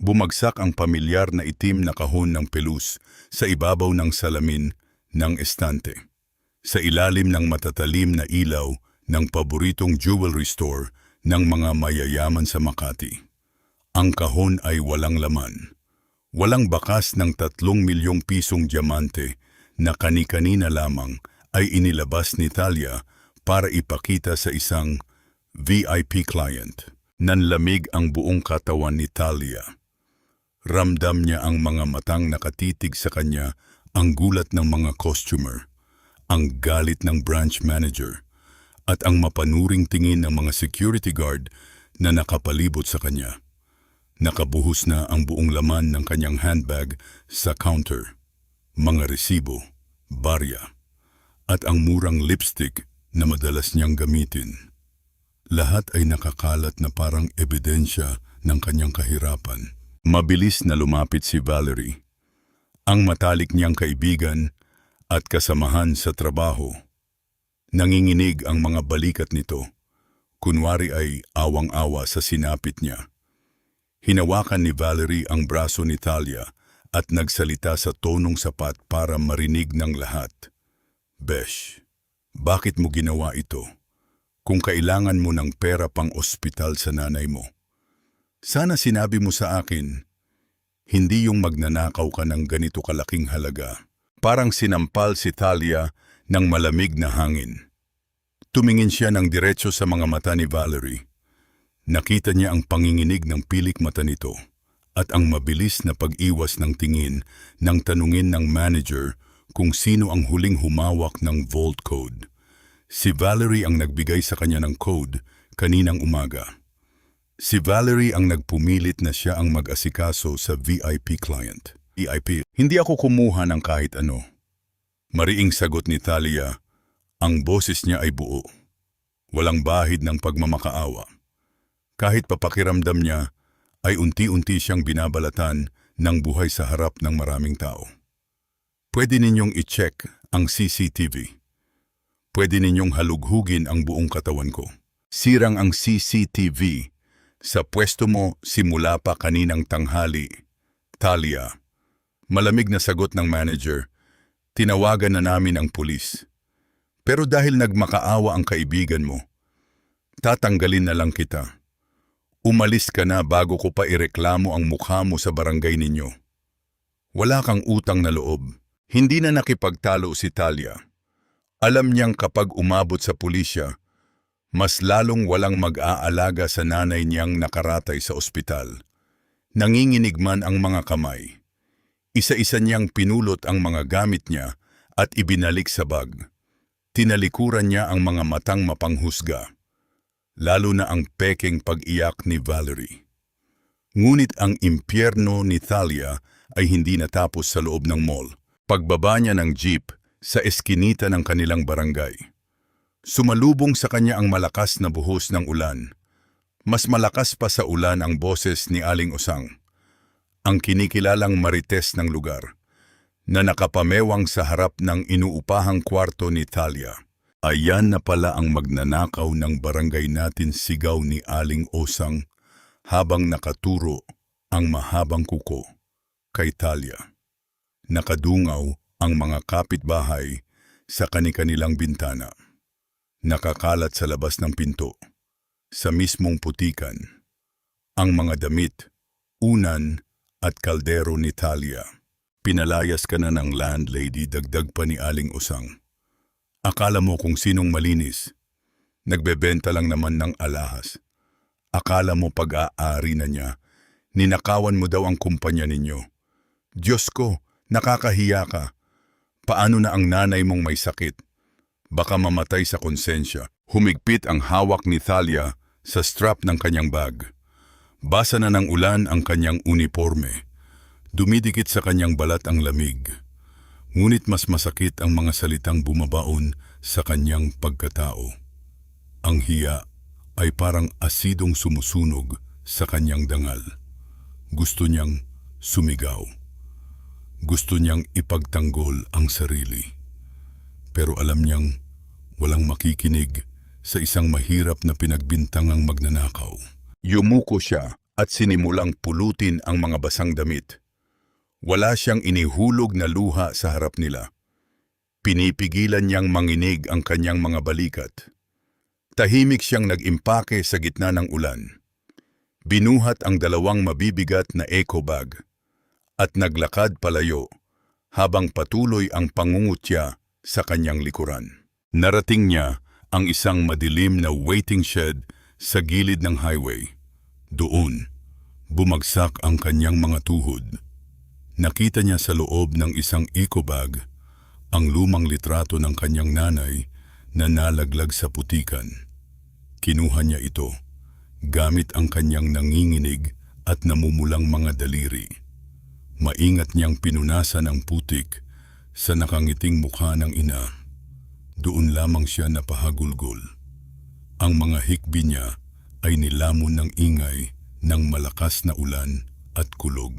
Bumagsak ang pamilyar na itim na kahon ng pelus sa ibabaw ng salamin ng estante. Sa ilalim ng matatalim na ilaw ng paboritong jewelry store ng mga mayayaman sa Makati. Ang kahon ay walang laman. Walang bakas ng 3 milyong pisong diamante na kani-kanina lamang ay inilabas ni Talia para ipakita sa isang VIP client. Nanlamig ang buong katawan ni Talia. Ramdam niya ang mga matang nakatitig sa kanya, ang gulat ng mga costumer, ang galit ng branch manager, at ang mapanuring tingin ng mga security guard na nakapalibot sa kanya. Nakabuhos na ang buong laman ng kanyang handbag sa counter, mga resibo, barya, at ang murang lipstick na madalas niyang gamitin. Lahat ay nakakalat na parang ebidensya ng kanyang kahirapan. Mabilis na lumapit si Valerie, ang matalik niyang kaibigan at kasamahan sa trabaho. Nanginginig ang mga balikat nito, kunwari ay awang-awa sa sinapit niya. Hinawakan ni Valerie ang braso ni Talia at nagsalita sa tonong sapat para marinig ng lahat. Besh, bakit mo ginawa ito? Kung kailangan mo ng pera pang ospital sa nanay mo. Sana sinabi mo sa akin, hindi yung magnanakaw ka ng ganito kalaking halaga. Parang sinampal si Talia ng malamig na hangin. Tumingin siya ng diretso sa mga mata ni Valerie. Nakita niya ang panginginig ng pilik mata nito at ang mabilis na pag-iwas ng tingin nang tanungin ng manager kung sino ang huling humawak ng vault code. Si Valerie ang nagbigay sa kanya ng code kaninang umaga. Si Valerie ang nagpumilit na siya ang mag-asikaso sa VIP client. VIP, hindi ako kumuha ng kahit ano. Mariing sagot ni Talia, ang boses niya ay buo. Walang bahid ng pagmamakaawa. Kahit papakiramdam niya, ay unti-unti siyang binabalatan ng buhay sa harap ng maraming tao. Pwede ninyong i-check ang CCTV. Pwede ninyong halughugin ang buong katawan ko. Sirang ang CCTV. Sa pwesto mo simula pa kaninang tanghali. Talia. Malamig na sagot ng manager. Tinawagan na namin ang pulis. Pero dahil nagmakaawa ang kaibigan mo, tatanggalin na lang kita. Umalis ka na bago ko pa ireklamo ang mukha mo sa barangay ninyo. Wala kang utang na loob. Hindi na nakipagtalo si Talia. Alam niyang kapag umabot sa pulisya, mas lalong walang mag-aalaga sa nanay niyang nakaratay sa ospital. Nanginginig man ang mga kamay. Isa-isa niyang pinulot ang mga gamit niya at ibinalik sa bag. Tinalikuran niya ang mga matang mapanghusga, lalo na ang pekeng pag-iyak ni Valerie. Ngunit ang impyerno ni Talia ay hindi natapos sa loob ng mall. Pagbaba niya ng jeep sa eskinita ng kanilang barangay. Sumalubong sa kanya ang malakas na buhos ng ulan. Mas malakas pa sa ulan ang boses ni Aling Osang, ang kinikilalang marites ng lugar, na nakapamewang sa harap ng inuupahang kwarto ni Talia. Ayan na pala ang magnanakaw ng barangay natin, sigaw ni Aling Osang habang nakaturo ang mahabang kuko kay Talia. Nakadungaw ang mga kapitbahay sa kani-kanilang bintana. Nakakalat sa labas ng pinto, sa mismong putikan, ang mga damit, unan at kaldero ni Talia. Pinalayas ka na ng landlady, dagdag pa ni Aling Osang. Akala mo kung sinong malinis, nagbebenta lang naman ng alahas. Akala mo pag-aari na niya, ninakawan mo daw ang kumpanya ninyo. Diyos ko, nakakahiya ka. Paano na ang nanay mong may sakit? Baka mamatay sa konsensya. Humigpit ang hawak ni Talia sa strap ng kanyang bag. Basa na ng ulan ang kanyang uniforme. Dumidikit sa kanyang balat ang lamig. Ngunit mas masakit ang mga salitang bumabaon sa kanyang pagkatao. Ang hiya ay parang asidong sumusunog sa kanyang dangal. Gusto niyang sumigaw. Gusto niyang ipagtanggol ang sarili. Pero alam niyang walang makikinig sa isang mahirap na pinagbintangang magnanakaw. Yumuko siya at sinimulang pulutin ang mga basang damit. Wala siyang inihulog na luha sa harap nila. Pinipigilan niyang manginig ang kanyang mga balikat. Tahimik siyang nag-impake sa gitna ng ulan. Binuhat ang 2 mabibigat na eco bag at naglakad palayo habang patuloy ang pangungutya sa kanyang likuran. Narating niya ang isang madilim na waiting shed sa gilid ng highway. Doon, bumagsak ang kanyang mga tuhod. Nakita niya sa loob ng isang eco bag ang lumang litrato ng kanyang nanay na nalaglag sa putikan. Kinuha niya ito gamit ang kanyang nanginginig at namumulang mga daliri. Maingat niyang pinunasan ang putik sa nakangiting mukha ng ina. Doon lamang siya napahagulgol. Ang mga hikbi niya ay nilamon ng ingay ng malakas na ulan at kulog.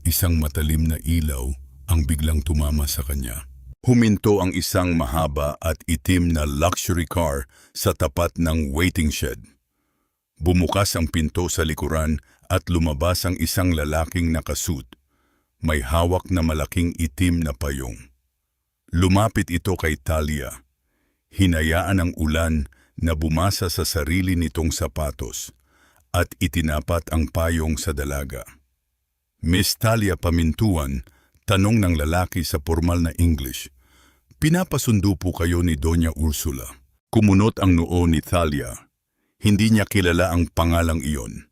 Isang matalim na ilaw ang biglang tumama sa kanya. Huminto ang isang mahaba at itim na luxury car sa tapat ng waiting shed. Bumukas ang pinto sa likuran at lumabas ang isang lalaking nakasuit. May hawak na malaking itim na payong. Lumapit ito kay Talia. Hinayaan ang ulan na bumasa sa sarili nitong sapatos at itinapat ang payong sa dalaga. Miss Talia Pamintuan, tanong ng lalaki sa formal na English. Pinapasundo po kayo ni Doña Ursula. Kumunot ang noo ni Talia. Hindi niya kilala ang pangalang iyon.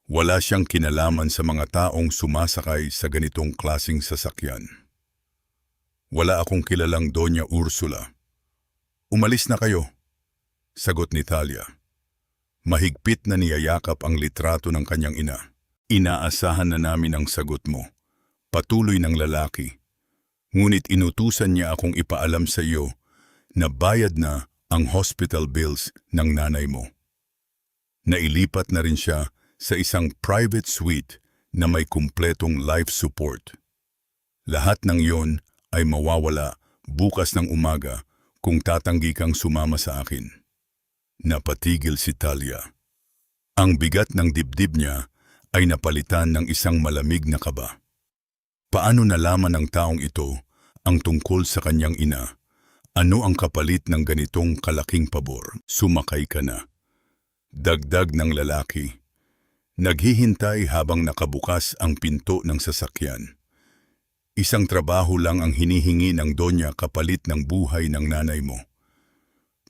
Wala siyang kinalaman sa mga taong sumasakay sa ganitong klasing sasakyan. Wala akong kilalang Doña Ursula. Umalis na kayo, sagot ni Talia. Mahigpit na niyayakap ang litrato ng kanyang ina. Inaasahan na namin ang sagot mo. Patuloy ng lalaki. Ngunit inutusan niya akong ipaalam sa iyo na bayad na ang hospital bills ng nanay mo. Nailipat na rin siya sa isang private suite na may kumpletong life support. Lahat ng iyon ay mawawala bukas ng umaga kung tatanggi kang sumama sa akin. Napatigil si Talia. Ang bigat ng dibdib niya ay napalitan ng isang malamig na kaba. Paano nalaman ng taong ito ang tungkol sa kanyang ina? Ano ang kapalit ng ganitong kalaking pabor? Sumakay ka na. Dagdag ng lalaki. Naghihintay habang nakabukas ang pinto ng sasakyan. Isang trabaho lang ang hinihingi ng Donya kapalit ng buhay ng nanay mo.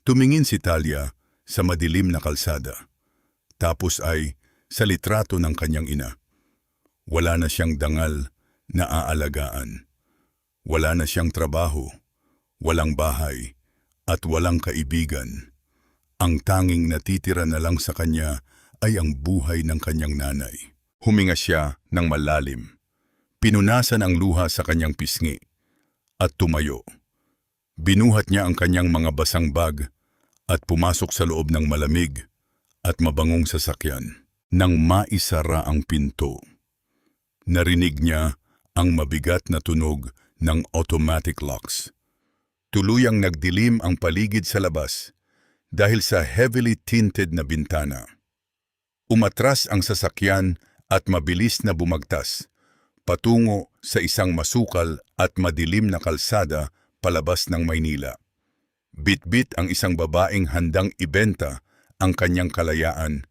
Tumingin si Talia sa madilim na kalsada. Tapos ay sa litrato ng kanyang ina. Wala na siyang dangal na aalagaan. Wala na siyang trabaho, walang bahay, at walang kaibigan. Ang tanging natitira na lang sa kanya ay ang buhay ng kanyang nanay. Huminga siya ng malalim. Pinunasan ang luha sa kanyang pisngi at tumayo. Binuhat niya ang kanyang mga basang bag at pumasok sa loob ng malamig at mabangong sasakyan. Nang maisara ang pinto, narinig niya ang mabigat na tunog ng automatic locks. Tuluyang nagdilim ang paligid sa labas dahil sa heavily tinted na bintana. Umatras ang sasakyan at mabilis na bumagtas, patungo sa isang masukal at madilim na kalsada palabas ng Maynila. Bitbit ang isang babaeng handang ibenta ang kanyang kalayaan,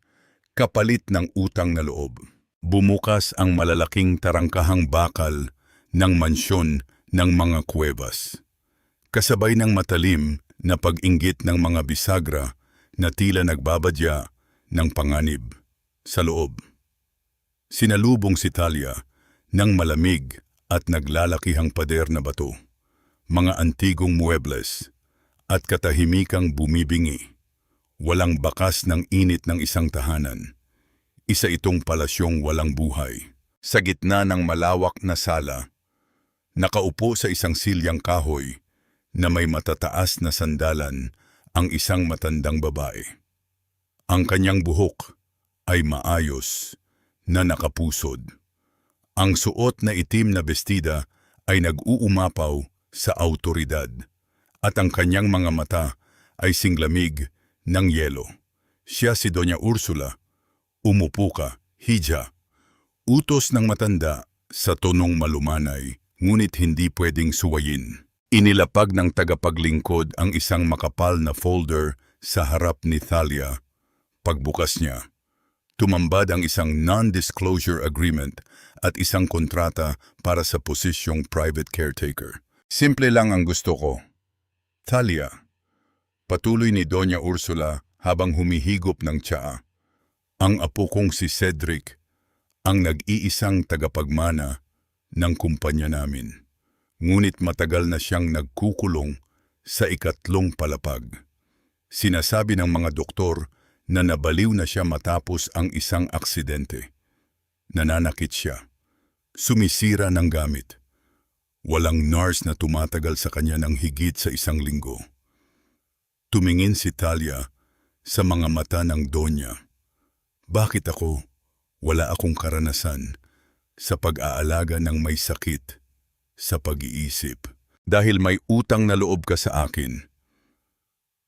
kapalit ng utang na loob. Bumukas ang malalaking tarangkahang bakal ng mansyon ng mga kuwebas. Kasabay ng matalim na pag-inggit ng mga bisagra na tila nagbabadya ng panganib sa loob. Sinalubong si Talia ng malamig at naglalakihang pader na bato, mga antigong muebles at katahimikang bumibingi. Walang bakas ng init ng isang tahanan. Isa itong palasyong walang buhay. Sa gitna ng malawak na sala, nakaupo sa isang silyang kahoy na may matataas na sandalan ang isang matandang babae. Ang kanyang buhok ay maayos na nakapusod. Ang suot na itim na bestida ay nag-uumapaw sa awtoridad at ang kanyang mga mata ay singlamig ng yelo. Siya si Doña Ursula. Umupo ka, Hija, utos ng matanda sa tonong malumanay, ngunit hindi pwedeng suwayin. Inilapag ng tagapaglingkod ang isang makapal na folder sa harap ni Thalia. Pagbukas niya, tumambad ang isang non-disclosure agreement at isang kontrata para sa posisyong private caretaker. Simple lang ang gusto ko. Thalia, patuloy ni Doña Ursula habang humihigop ng tsaa. Ang apo kong si Cedric, ang nag-iisang tagapagmana ng kumpanya namin. Ngunit matagal na siyang nagkukulong sa ikatlong palapag. Sinasabi ng mga doktor na nabaliw na siya matapos ang isang aksidente. Nananakit siya. Sumisira ng gamit. Walang nurse na tumatagal sa kanya ng higit sa 1 linggo. Tumingin si Thalia sa mga mata ng Donya. Bakit ako? Wala akong karanasan sa pag-aalaga ng may sakit sa pag-iisip. Dahil may utang na loob ka sa akin.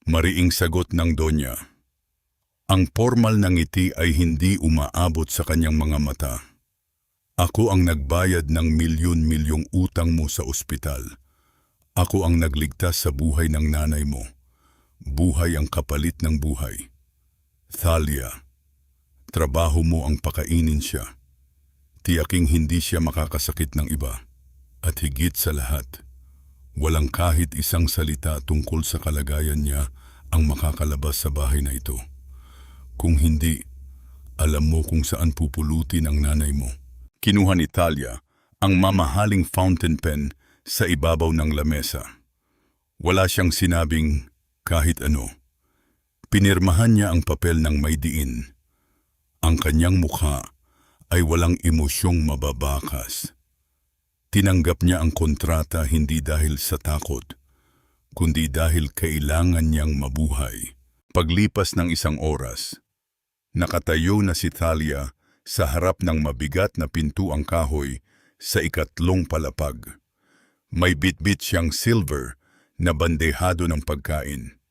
Mariing sagot ng Donya. Ang formal na ngiti ay hindi umaabot sa kanyang mga mata. Ako ang nagbayad ng milyon-milyong utang mo sa ospital. Ako ang nagligtas sa buhay ng nanay mo. Buhay ang kapalit ng buhay. Thalia, trabaho mo ang pakainin siya. Tiyaking hindi siya makakasakit ng iba. At higit sa lahat, walang kahit isang salita tungkol sa kalagayan niya ang makakalabas sa bahay na ito. Kung hindi, alam mo kung saan pupulutin ang nanay mo. Kinuha ni Thalia ang mamahaling fountain pen sa ibabaw ng lamesa. Wala siyang sinabing kahit ano. Pinirmahan niya ang papel ng may diin. Ang kanyang mukha ay walang emosyong mababakas. Tinanggap niya ang kontrata hindi dahil sa takot, kundi dahil kailangan niyang mabuhay. Paglipas ng 1 oras, nakatayo na si Thalia sa harap ng mabigat na pintuang kahoy sa ikatlong palapag. May bitbit siyang silver na bandehado ng pagkain.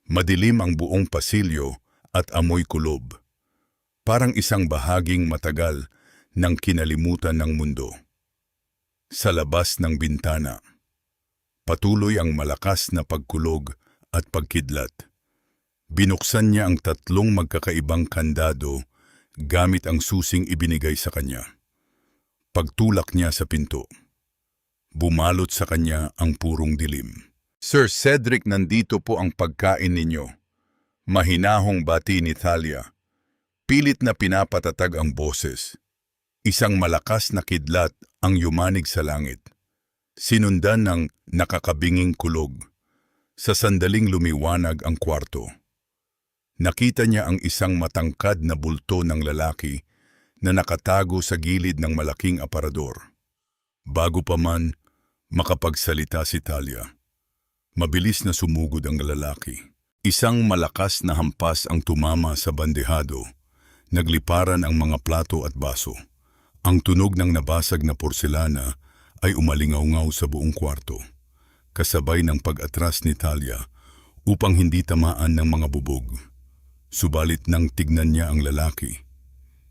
Madilim ang buong pasilyo at amoy kulob. Parang isang bahaging matagal ng kinalimutan ng mundo. Sa labas ng bintana, patuloy ang malakas na pagkulog at pagkidlat. Binuksan niya ang 3 magkakaibang kandado gamit ang susing ibinigay sa kanya. Pagtulak niya sa pinto, bumalot sa kanya ang purong dilim. Sir Cedric, nandito po ang pagkain ninyo. Mahinahong bati ni Thalia. Pilit na pinapatatag ang boses. Isang malakas na kidlat ang yumanig sa langit. Sinundan ng nakakabinging kulog. Sa sandaling lumiwanag ang kwarto. Nakita niya ang isang matangkad na bulto ng lalaki na nakatago sa gilid ng malaking aparador. Bago pa man makapagsalita si Thalia, mabilis na sumugod ang lalaki. Isang malakas na hampas ang tumama sa bandehado. Nagliparan ang mga plato at baso. Ang tunog ng nabasag na porselana ay umalingaw-ngaw sa buong kwarto, kasabay ng pag-atras ni Thalia upang hindi tamaan ng mga bubog. Subalit nang tignan niya ang lalaki,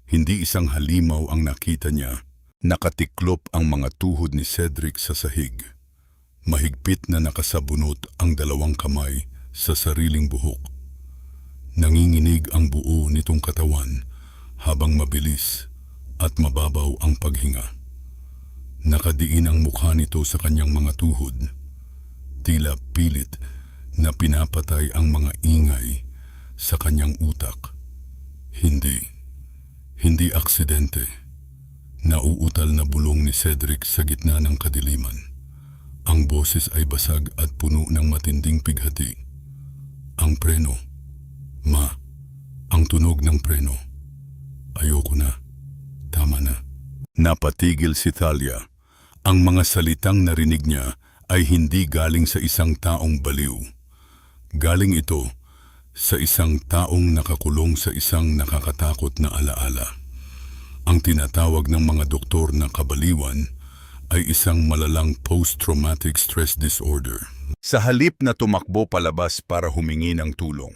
hindi isang halimaw ang nakita niya. Nakatiklop ang mga tuhod ni Cedric sa sahig. Mahigpit na nakasabunot ang 2 kamay sa sariling buhok. Nanginginig ang buo nitong katawan habang mabilis at mababaw ang paghinga. Nakadiin ang mukha nito sa kanyang mga tuhod. Tila pilit na pinapatay ang mga ingay sa kanyang utak. Hindi aksidente. Nauutal na bulong ni Cedric sa gitna ng kadiliman. Ang boses ay basag at puno ng matinding pighati. Ang preno. Ma, ang tunog ng preno. Ayoko na. Tama na. Napatigil si Thalia. Ang mga salitang narinig niya ay hindi galing sa isang taong baliw. Galing ito sa isang taong nakakulong sa isang nakakatakot na alaala. Ang tinatawag ng mga doktor na kabaliwan ay isang malalang post-traumatic stress disorder. Sa halip na tumakbo palabas para humingi ng tulong,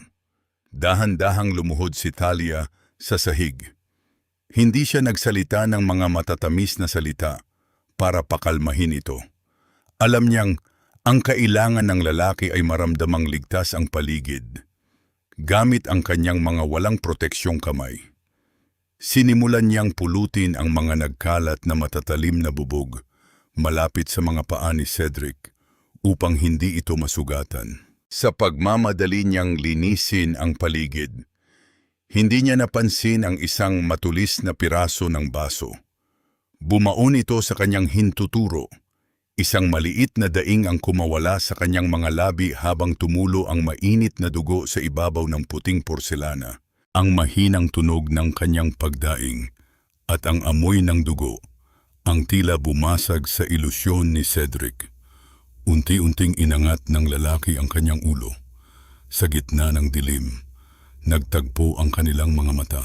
dahan-dahang lumuhod si Thalia sa sahig. Hindi siya nagsalita ng mga matatamis na salita para pakalmahin ito. Alam niyang ang kailangan ng lalaki ay maramdamang ligtas ang paligid, gamit ang kanyang mga walang proteksyong kamay. Sinimulan niyang pulutin ang mga nagkalat na matatalim na bubog malapit sa mga paa ni Cedric upang hindi ito masugatan. Sa pagmamadali niyang linisin ang paligid, hindi niya napansin ang isang matulis na piraso ng baso. Bumaon ito sa kanyang hintuturo. Isang maliit na daing ang kumawala sa kanyang mga labi habang tumulo ang mainit na dugo sa ibabaw ng puting porselana. Ang mahinang tunog ng kanyang pagdaing at ang amoy ng dugo ang tila bumasag sa ilusyon ni Cedric. Unti-unting inangat ng lalaki ang kanyang ulo. Sa gitna ng dilim, nagtagpo ang kanilang mga mata.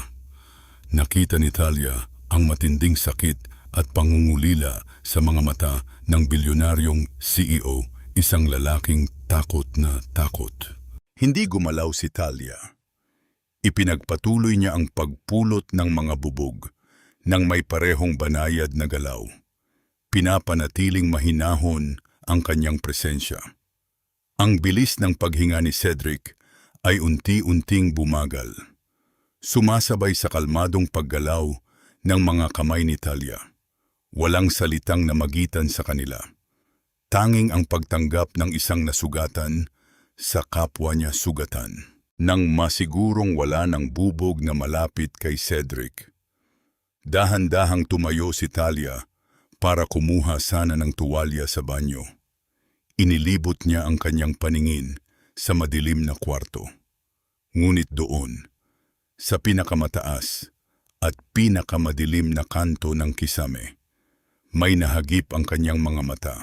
Nakita ni Talia ang matinding sakit at pangungulila sa mga mata ng bilyonaryong CEO, isang lalaking takot na takot. Hindi gumalaw si Talia. Ipinagpatuloy niya ang pagpulot ng mga bubog nang may parehong banayad na galaw. Pinapanatiling mahinahon ang kanyang presensya. Ang bilis ng paghinga ni Cedric ay unti-unting bumagal. Sumasabay sa kalmadong paggalaw ng mga kamay ni Talia. Walang salitang namagitan sa kanila. Tanging ang pagtanggap ng isang nasugatan sa kapwa niya sugatan. Nang masigurong wala ng bubog na malapit kay Cedric, dahan-dahang tumayo si Talia para kumuha sana ng tuwalya sa banyo. Inilibot niya ang kanyang paningin sa madilim na kwarto. Ngunit doon, sa pinakamataas at pinakamadilim na kanto ng kisame, may nahagip ang kanyang mga mata.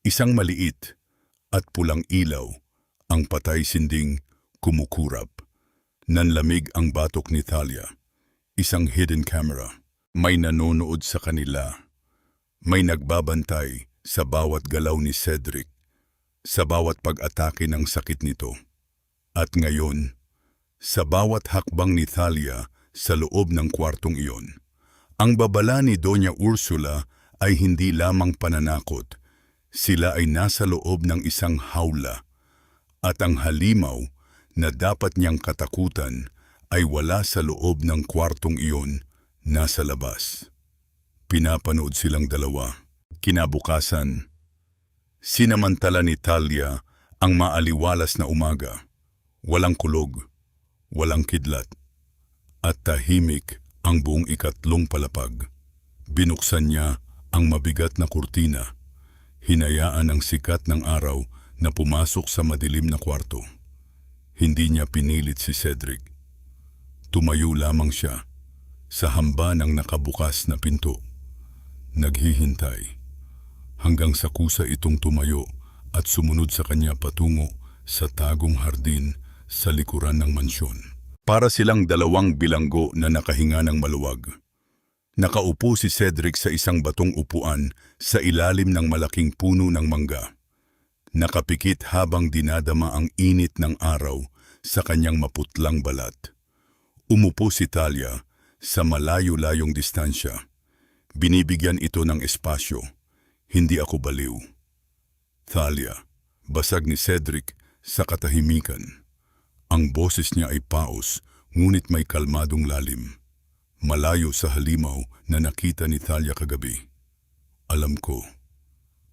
Isang maliit at pulang ilaw ang patay sinding kumukurap. Nanlamig ang batok ni Talia. Isang hidden camera. May nanonood sa kanila. May nagbabantay sa bawat galaw ni Cedric, sa bawat pag-atake ng sakit nito. At ngayon, sa bawat hakbang ni Talia sa loob ng kwartong iyon, ang babala ni Doña Ursula ay hindi lamang pananakot. Sila ay nasa loob ng isang hawla, at ang halimaw na dapat niyang katakutan ay wala sa loob ng kwartong iyon, nasa labas. Pinapanood silang dalawa. Kinabukasan, sinamantala ni Talia ang maaliwalas na umaga. Walang kulog, walang kidlat, at tahimik ang buong ikatlong palapag. Binuksan niya ang mabigat na kurtina. Hinayaan ang sikat ng araw na pumasok sa madilim na kwarto. Hindi niya pinilit si Cedric. Tumayo lamang siya sa hamba ng nakabukas na pinto. Naghihintay hanggang sa kusa itong tumayo at sumunod sa kanya patungo sa tagong hardin sa likuran ng mansyon. Para silang dalawang bilanggo na nakahinga ng maluwag. Nakaupo si Cedric sa isang batong upuan sa ilalim ng malaking puno ng mangga. Nakapikit habang dinadama ang init ng araw sa kanyang maputlang balat. Umupo si Talia sa malayo-layong distansya. Binibigyan ito ng espasyo. Hindi ako baliw. Talia, basag ni Cedric sa katahimikan. Ang boses niya ay paos, ngunit may kalmadong lalim. Malayo sa halimaw na nakita ni Talia kagabi. Alam ko.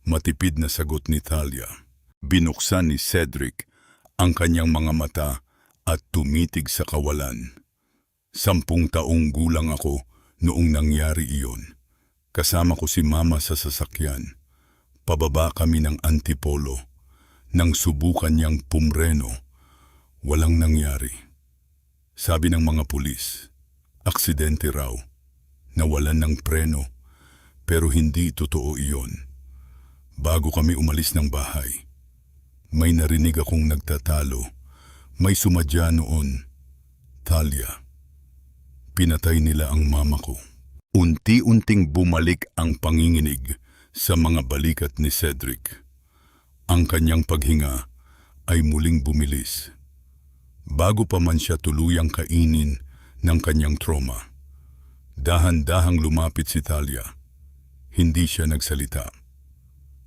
Matipid na sagot ni Talia. Binuksan ni Cedric ang kanyang mga mata at tumitig sa kawalan. 10 taong gulang ako noong nangyari iyon. Kasama ko si Mama sa sasakyan. Pababa kami ng Antipolo. Nang subukan niyang pumreno, walang nangyari. Sabi ng mga pulis, aksidente raw. Nawalan ng preno, pero hindi totoo iyon. Bago kami umalis ng bahay, may narinig akong nagtatalo. May sumadya noon. Talia, pinatay nila ang mama ko. Unti-unting bumalik ang panginginig sa mga balikat ni Cedric. Ang kanyang paghinga ay muling bumilis. Bago pa man siya tuluyang kainin ng kanyang trauma, Dahan-dahang lumapit si Talia. Hindi siya nagsalita.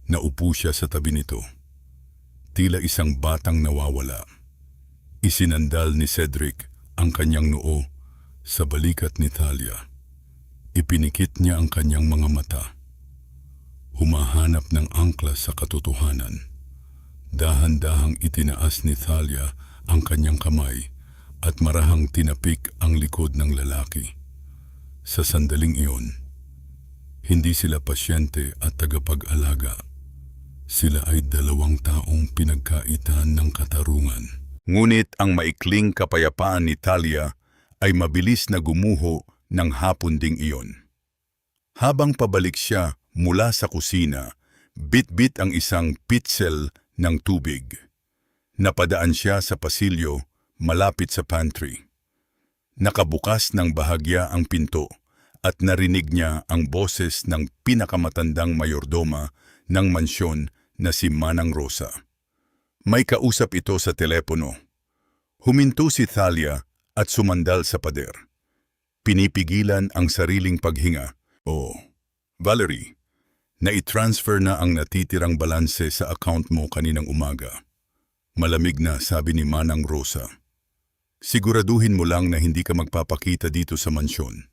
Naupo siya sa tabi nito. Tila isang batang nawawala. Isinandal ni Cedric ang kanyang noo sa balikat ni Talia. Ipinikit niya ang kanyang mga mata. Humahanap ng angkla sa katotohanan. Dahan-dahang itinaas ni Talia ang kanyang kamay at marahang tinapik ang likod ng lalaki. Sa sandaling iyon, hindi sila pasyente at tagapag-alaga. Sila ay dalawang taong pinagkaitan ng katarungan. Ngunit ang maikling kapayapaan ni Talia ay mabilis na gumuho ng hapon ding iyon. Habang pabalik siya mula sa kusina, bit-bit ang isang pitzel ng tubig. Napadaan siya sa pasilyo malapit sa pantry. Nakabukas ng bahagya ang pinto at narinig niya ang boses ng pinakamatandang mayordoma ng mansyon na si Manang Rosa. May kausap ito sa telepono. Huminto si Talia at sumandal sa pader. Pinipigilan ang sariling paghinga. "Oh, Valerie, nai-transfer na ang natitirang balanse sa account mo kaninang umaga." Malamig na sabi ni Manang Rosa. "Siguraduhin mo lang na hindi ka magpapakita dito sa mansyon.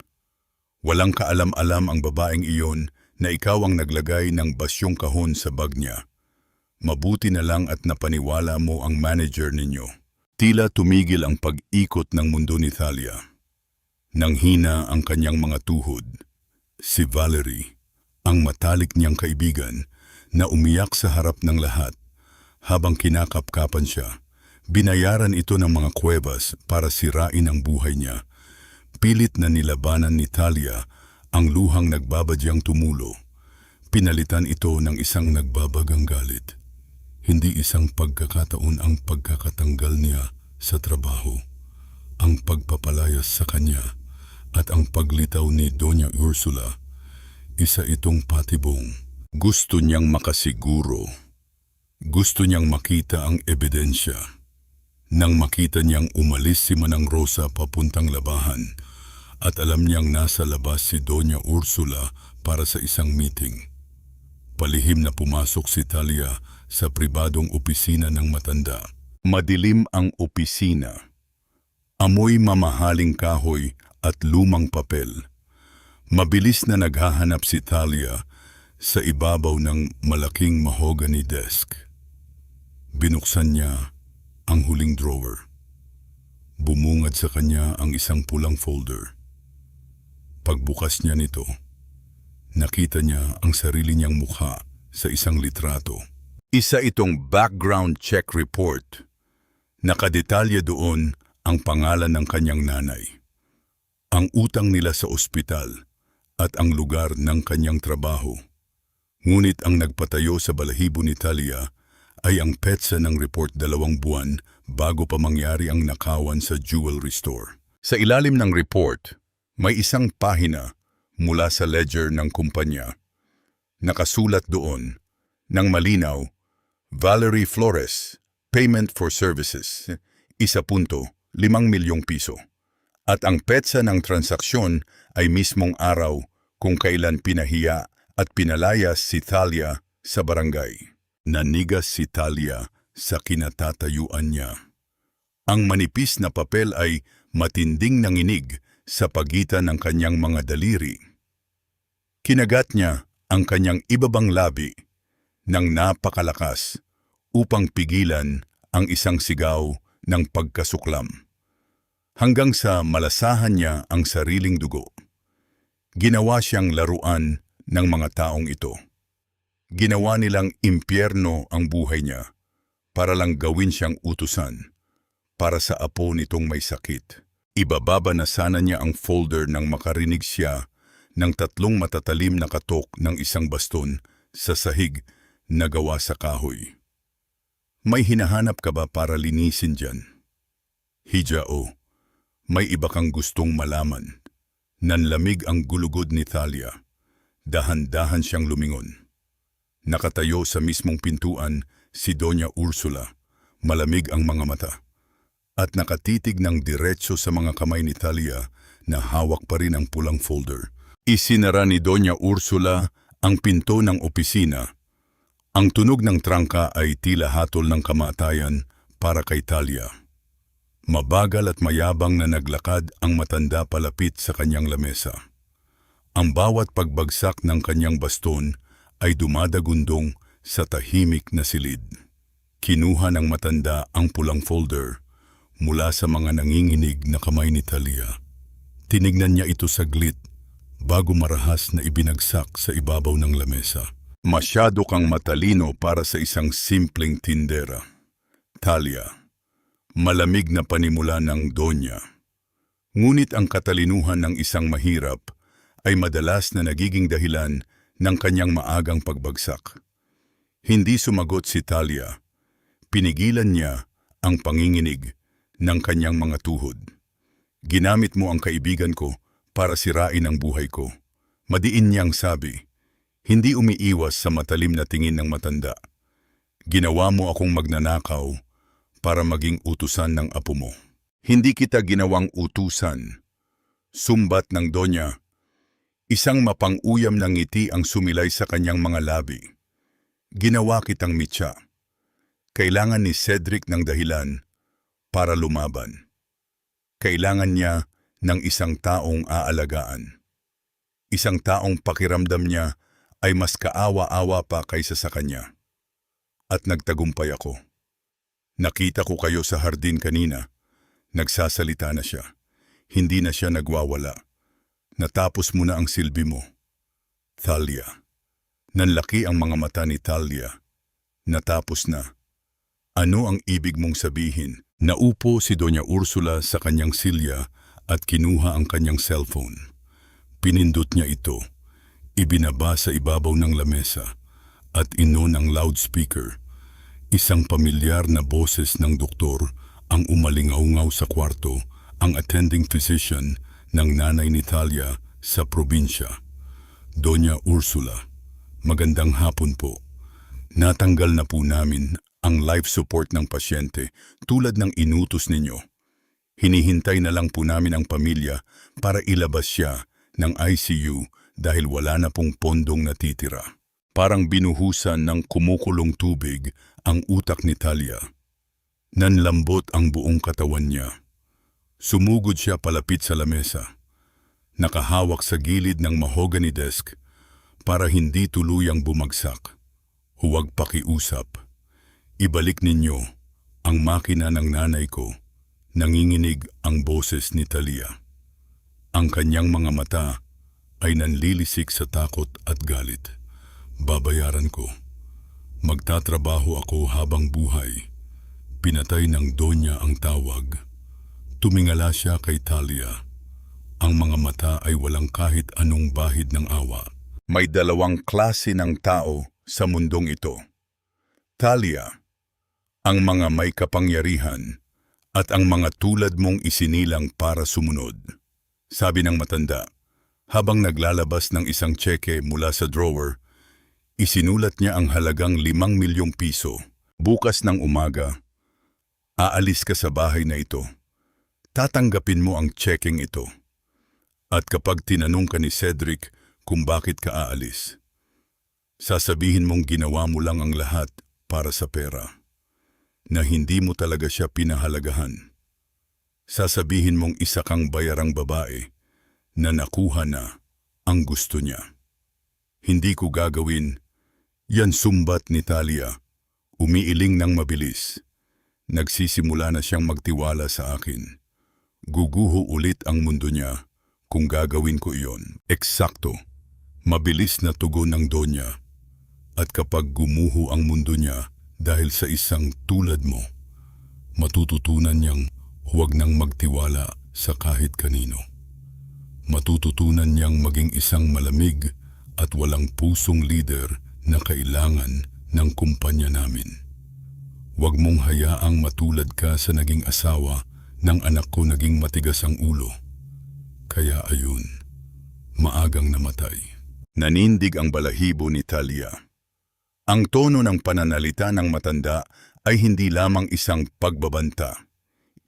Walang kaalam-alam ang babaeng iyon na ikaw ang naglagay ng basyong kahon sa bag niya. Mabuti na lang at napaniwala mo ang manager ninyo." Tila tumigil ang pag-ikot ng mundo ni Talia. Nanghina ang kanyang mga tuhod. Si Valerie, ang matalik niyang kaibigan, na umiyak sa harap ng lahat. Habang kinakapkapan siya, binayaran ito ng mga kuwebas para sirain ang buhay niya. Pilit na nilabanan ni Talia ang luhang nagbabadyang tumulo. Pinalitan ito ng isang nagbabagang galit. Hindi isang pagkakataon ang pagkakatanggal niya sa trabaho, ang pagpapalayas sa kanya at ang paglitaw ni Doña Ursula. Isa itong patibong. Gusto niyang makasiguro. Gusto niyang makita ang ebidensya. Nang makita niyang umalis si Manang Rosa papuntang labahan at alam niyang nasa labas si Doña Ursula para sa isang meeting, palihim na pumasok si Talia sa pribadong opisina ng matanda. Madilim ang opisina. Amoy mamahaling kahoy at lumang papel. Mabilis na naghahanap si Talia sa ibabaw ng malaking mahogany desk. Binuksan niya ang huling drawer. Bumungad sa kanya ang isang pulang folder. Pagbukas niya nito, nakita niya ang sarili niyang mukha sa isang litrato. Isa itong background check report. Nakadetalya doon ang pangalan ng kanyang nanay, ang utang nila sa ospital at ang lugar ng kanyang trabaho. Ngunit ang nagpatayo sa balahibo ni Talia ay ang petsa ng report 2 buwan bago pa mangyari ang nakawan sa jewelry store. Sa ilalim ng report, may isang pahina mula sa ledger ng kumpanya. Nakasulat doon ng malinaw, Valerie Flores, payment for services, 1.5 milyong piso. At ang petsa ng transaksyon ay mismong araw kung kailan pinahiya at pinalayas si Talia sa barangay. Nanigas si Talia sa kinatatayuan niya. Ang manipis na papel ay matinding nanginig sa pagitan ng kanyang mga daliri. Kinagat niya ang kanyang ibabang labi ng napakalakas upang pigilan ang isang sigaw ng pagkasuklam. Hanggang sa malasahan niya ang sariling dugo. Ginawa siyang laruan ng mga taong ito. Ginawa nilang impyerno ang buhay niya para lang gawin siyang utusan para sa apo nitong may sakit. Ibababa na sana niya ang folder nang makarinig siya ng 3 matatalim na katok ng isang baston sa sahig na gawa sa kahoy. May hinahanap ka ba para linisin dyan? Hijao, may iba kang gustong malaman. Nanlamig ang gulugod ni Talia. Dahan-dahan siyang lumingon. Nakatayo sa mismong pintuan si Doña Ursula, malamig ang mga mata, at nakatitig ng diretso sa mga kamay ni Talia na hawak pa rin ang pulang folder. Isinara ni Doña Ursula ang pinto ng opisina. Ang tunog ng trangka ay tila hatol ng kamatayan para kay Talia. Mabagal at mayabang na naglakad ang matanda palapit sa kanyang lamesa. Ang bawat pagbagsak ng kanyang baston ay dumadagundong sa tahimik na silid. Kinuha ng matanda ang pulang folder mula sa mga nanginginig na kamay ni Talia. Tinignan niya ito saglit bago marahas na ibinagsak sa ibabaw ng lamesa. Masyado kang matalino para sa isang simpleng tindera, Talia. Malamig na panimula ng Donya. Ngunit ang katalinuhan ng isang mahirap ay madalas na nagiging dahilan ng kanyang maagang pagbagsak. Hindi sumagot si Talia. Pinigilan niya ang panginginig ng kanyang mga tuhod. Ginamit mo ang kaibigan ko para sirain ang buhay ko. Madiin niyang sabi, hindi umiiwas sa matalim na tingin ng matanda. Ginawa mo akong magnanakaw para maging utusan ng apo mo. Hindi kita ginawang utusan. Sumbat ng Donya. Isang mapang-uyam na ngiti ang sumilay sa kanyang mga labi. Ginawa kitang mitya. Kailangan ni Cedric ng dahilan para lumaban. Kailangan niya ng isang taong aalagaan. Isang taong pakiramdam niya ay mas kaawa-awa pa kaysa sa kanya. At nagtagumpay ako. Nakita ko kayo sa hardin kanina. Nagsasalita na siya. Hindi na siya nagwawala. Natapos mo na ang silbi mo. Talia. Nanlaki ang mga mata ni Talia. Natapos na. Ano ang ibig mong sabihin? Naupo si Doña Ursula sa kanyang silya at kinuha ang kanyang cellphone. Pinindot niya ito. Ibinaba sa ibabaw ng lamesa at inon ang loudspeaker. Isang pamilyar na boses ng doktor ang umalingaw-ngaw sa kwarto, ang attending physician ng nanay ni Talia sa probinsya. Doña Ursula, magandang hapon po. Natanggal na po namin ang life support ng pasyente tulad ng inutos ninyo. Hinihintay na lang po namin ang pamilya para ilabas siya ng ICU dahil wala na pong pondong natitira. Parang binuhusan ng kumukulong tubig ang utak ni Talia. Nanlambot ang buong katawan niya. Sumugod siya palapit sa lamesa. Nakahawak sa gilid ng mahogany desk para hindi tuluyang bumagsak. Huwag pakiusap. Ibalik ninyo ang makina ng nanay ko. Nanginginig ang boses ni Talia. Ang kanyang mga mata ay nanlilisik sa takot at galit. Babayaran ko. Magtatrabaho ako habang buhay. Pinatay ng Donya ang tawag. Tumingala siya kay Talia. Ang mga mata ay walang kahit anong bahid ng awa. May dalawang klase ng tao sa mundong ito. Talia, ang mga may kapangyarihan at ang mga tulad mong isinilang para sumunod. Sabi ng matanda, habang naglalabas ng isang tseke mula sa drawer, isinulat niya ang halagang 5 milyong piso. Bukas ng umaga, aalis ka sa bahay na ito. Tatanggapin mo ang tsekeng ito. At kapag tinanong ka ni Cedric kung bakit ka aalis, sasabihin mong ginawa mo lang ang lahat para sa pera, na hindi mo talaga siya pinahalagahan. Sasabihin mong isa kang bayarang babae na nakuha na ang gusto niya. Hindi ko gagawin. Yan, sumbat ni Talia. Umiiling ng mabilis. Nagsisimula na siyang magtiwala sa akin. Guguho ulit ang mundo niya kung gagawin ko iyon. Eksakto. Mabilis na tugon ng Donya. At kapag gumuho ang mundo niya dahil sa isang tulad mo, matututunan niyang huwag nang magtiwala sa kahit kanino. Matututunan niyang maging isang malamig at walang pusong leader na kailangan ng kumpanya namin. Huwag mong hayaang matulad ka sa naging asawa ng anak ko, naging matigas ang ulo. Kaya ayun, maagang namatay. Nanindig ang balahibo ni Talia. Ang tono ng pananalita ng matanda ay hindi lamang isang pagbabanta.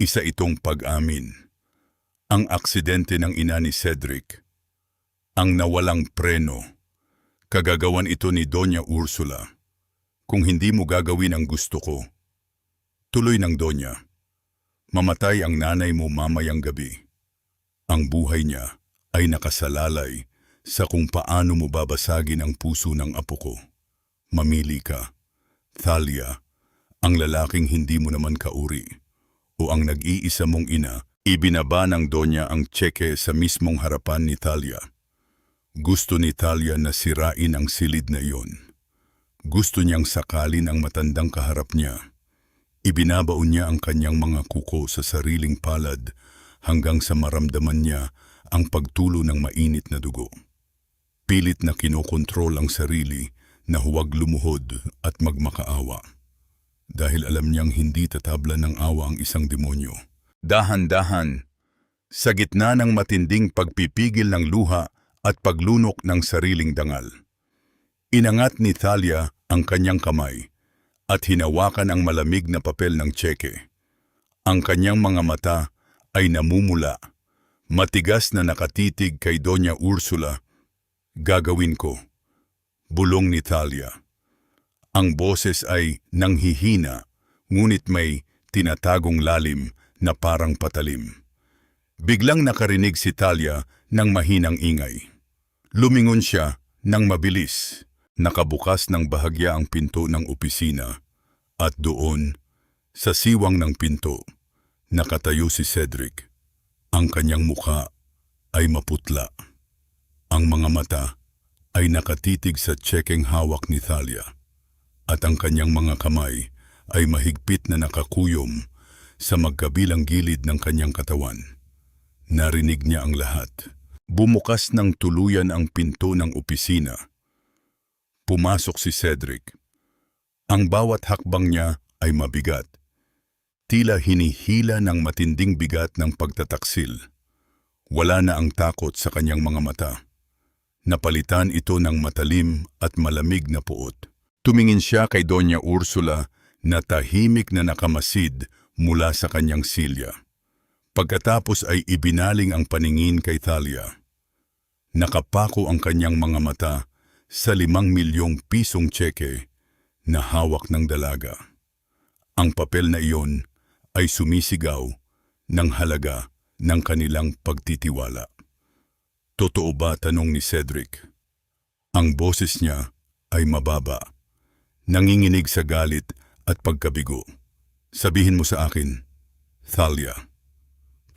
Isa itong pag-amin. Ang aksidente ng ina ni Cedric, ang nawalang preno, kagagawan ito ni Doña Ursula. Kung hindi mo gagawin ang gusto ko, tuloy ng Donya, mamatay ang nanay mo mamayang gabi. Ang buhay niya ay nakasalalay sa kung paano mo babasagin ang puso ng apo ko. Mamili ka, Thalia, ang lalaking hindi mo naman kauri, o ang nag-iisa mong ina. Ibinaba ng Donya ang tseke sa mismong harapan ni Thalia. Gusto ni Thalia na sirain ang silid na iyon. Gusto niyang sakalin ang matandang kaharap niya. Ibinabaon niya ang kanyang mga kuko sa sariling palad hanggang sa maramdaman niya ang pagtulo ng mainit na dugo. Pilit na kinokontrol ang sarili na huwag lumuhod at magmakaawa. Dahil alam niyang hindi tatabla ng awa ang isang demonyo. Dahan-dahan, sa gitna ng matinding pagpipigil ng luha at paglunok ng sariling dangal. Inangat ni Thalia ang kanyang kamay at hinawakan ang malamig na papel ng tseke. Ang kanyang mga mata ay namumula, matigas na nakatitig kay Doña Ursula. Gagawin ko, bulong ni Thalia. Ang boses ay nanghihina, ngunit may tinatagong lalim na parang patalim. Biglang nakarinig si Thalia ng mahinang ingay. Lumingon siya ng mabilis. Nakabukas ng bahagya ang pinto ng opisina at doon, sa siwang ng pinto, nakatayo si Cedric. Ang kanyang mukha ay maputla. Ang mga mata ay nakatitig sa tsekeng hawak ni Thalia at ang kanyang mga kamay ay mahigpit na nakakuyom sa magkabilang gilid ng kanyang katawan. Narinig niya ang lahat. Bumukas ng tuluyan ang pinto ng opisina. Pumasok si Cedric. Ang bawat hakbang niya ay mabigat. Tila hinihila ng matinding bigat ng pagtataksil. Wala na ang takot sa kanyang mga mata. Napalitan ito ng matalim at malamig na puot. Tumingin siya kay Doña Ursula na tahimik na nakamasid mula sa kanyang silya. Pagkatapos ay ibinaling ang paningin kay Thalia. Nakapako ang kanyang mga mata sa 5 milyong pisong tseke na hawak ng dalaga. Ang papel na iyon ay sumisigaw ng halaga ng kanilang pagtitiwala. Totoo ba, tanong ni Cedric? Ang boses niya ay mababa, nanginginig sa galit at pagkabigo. Sabihin mo sa akin, Thalia,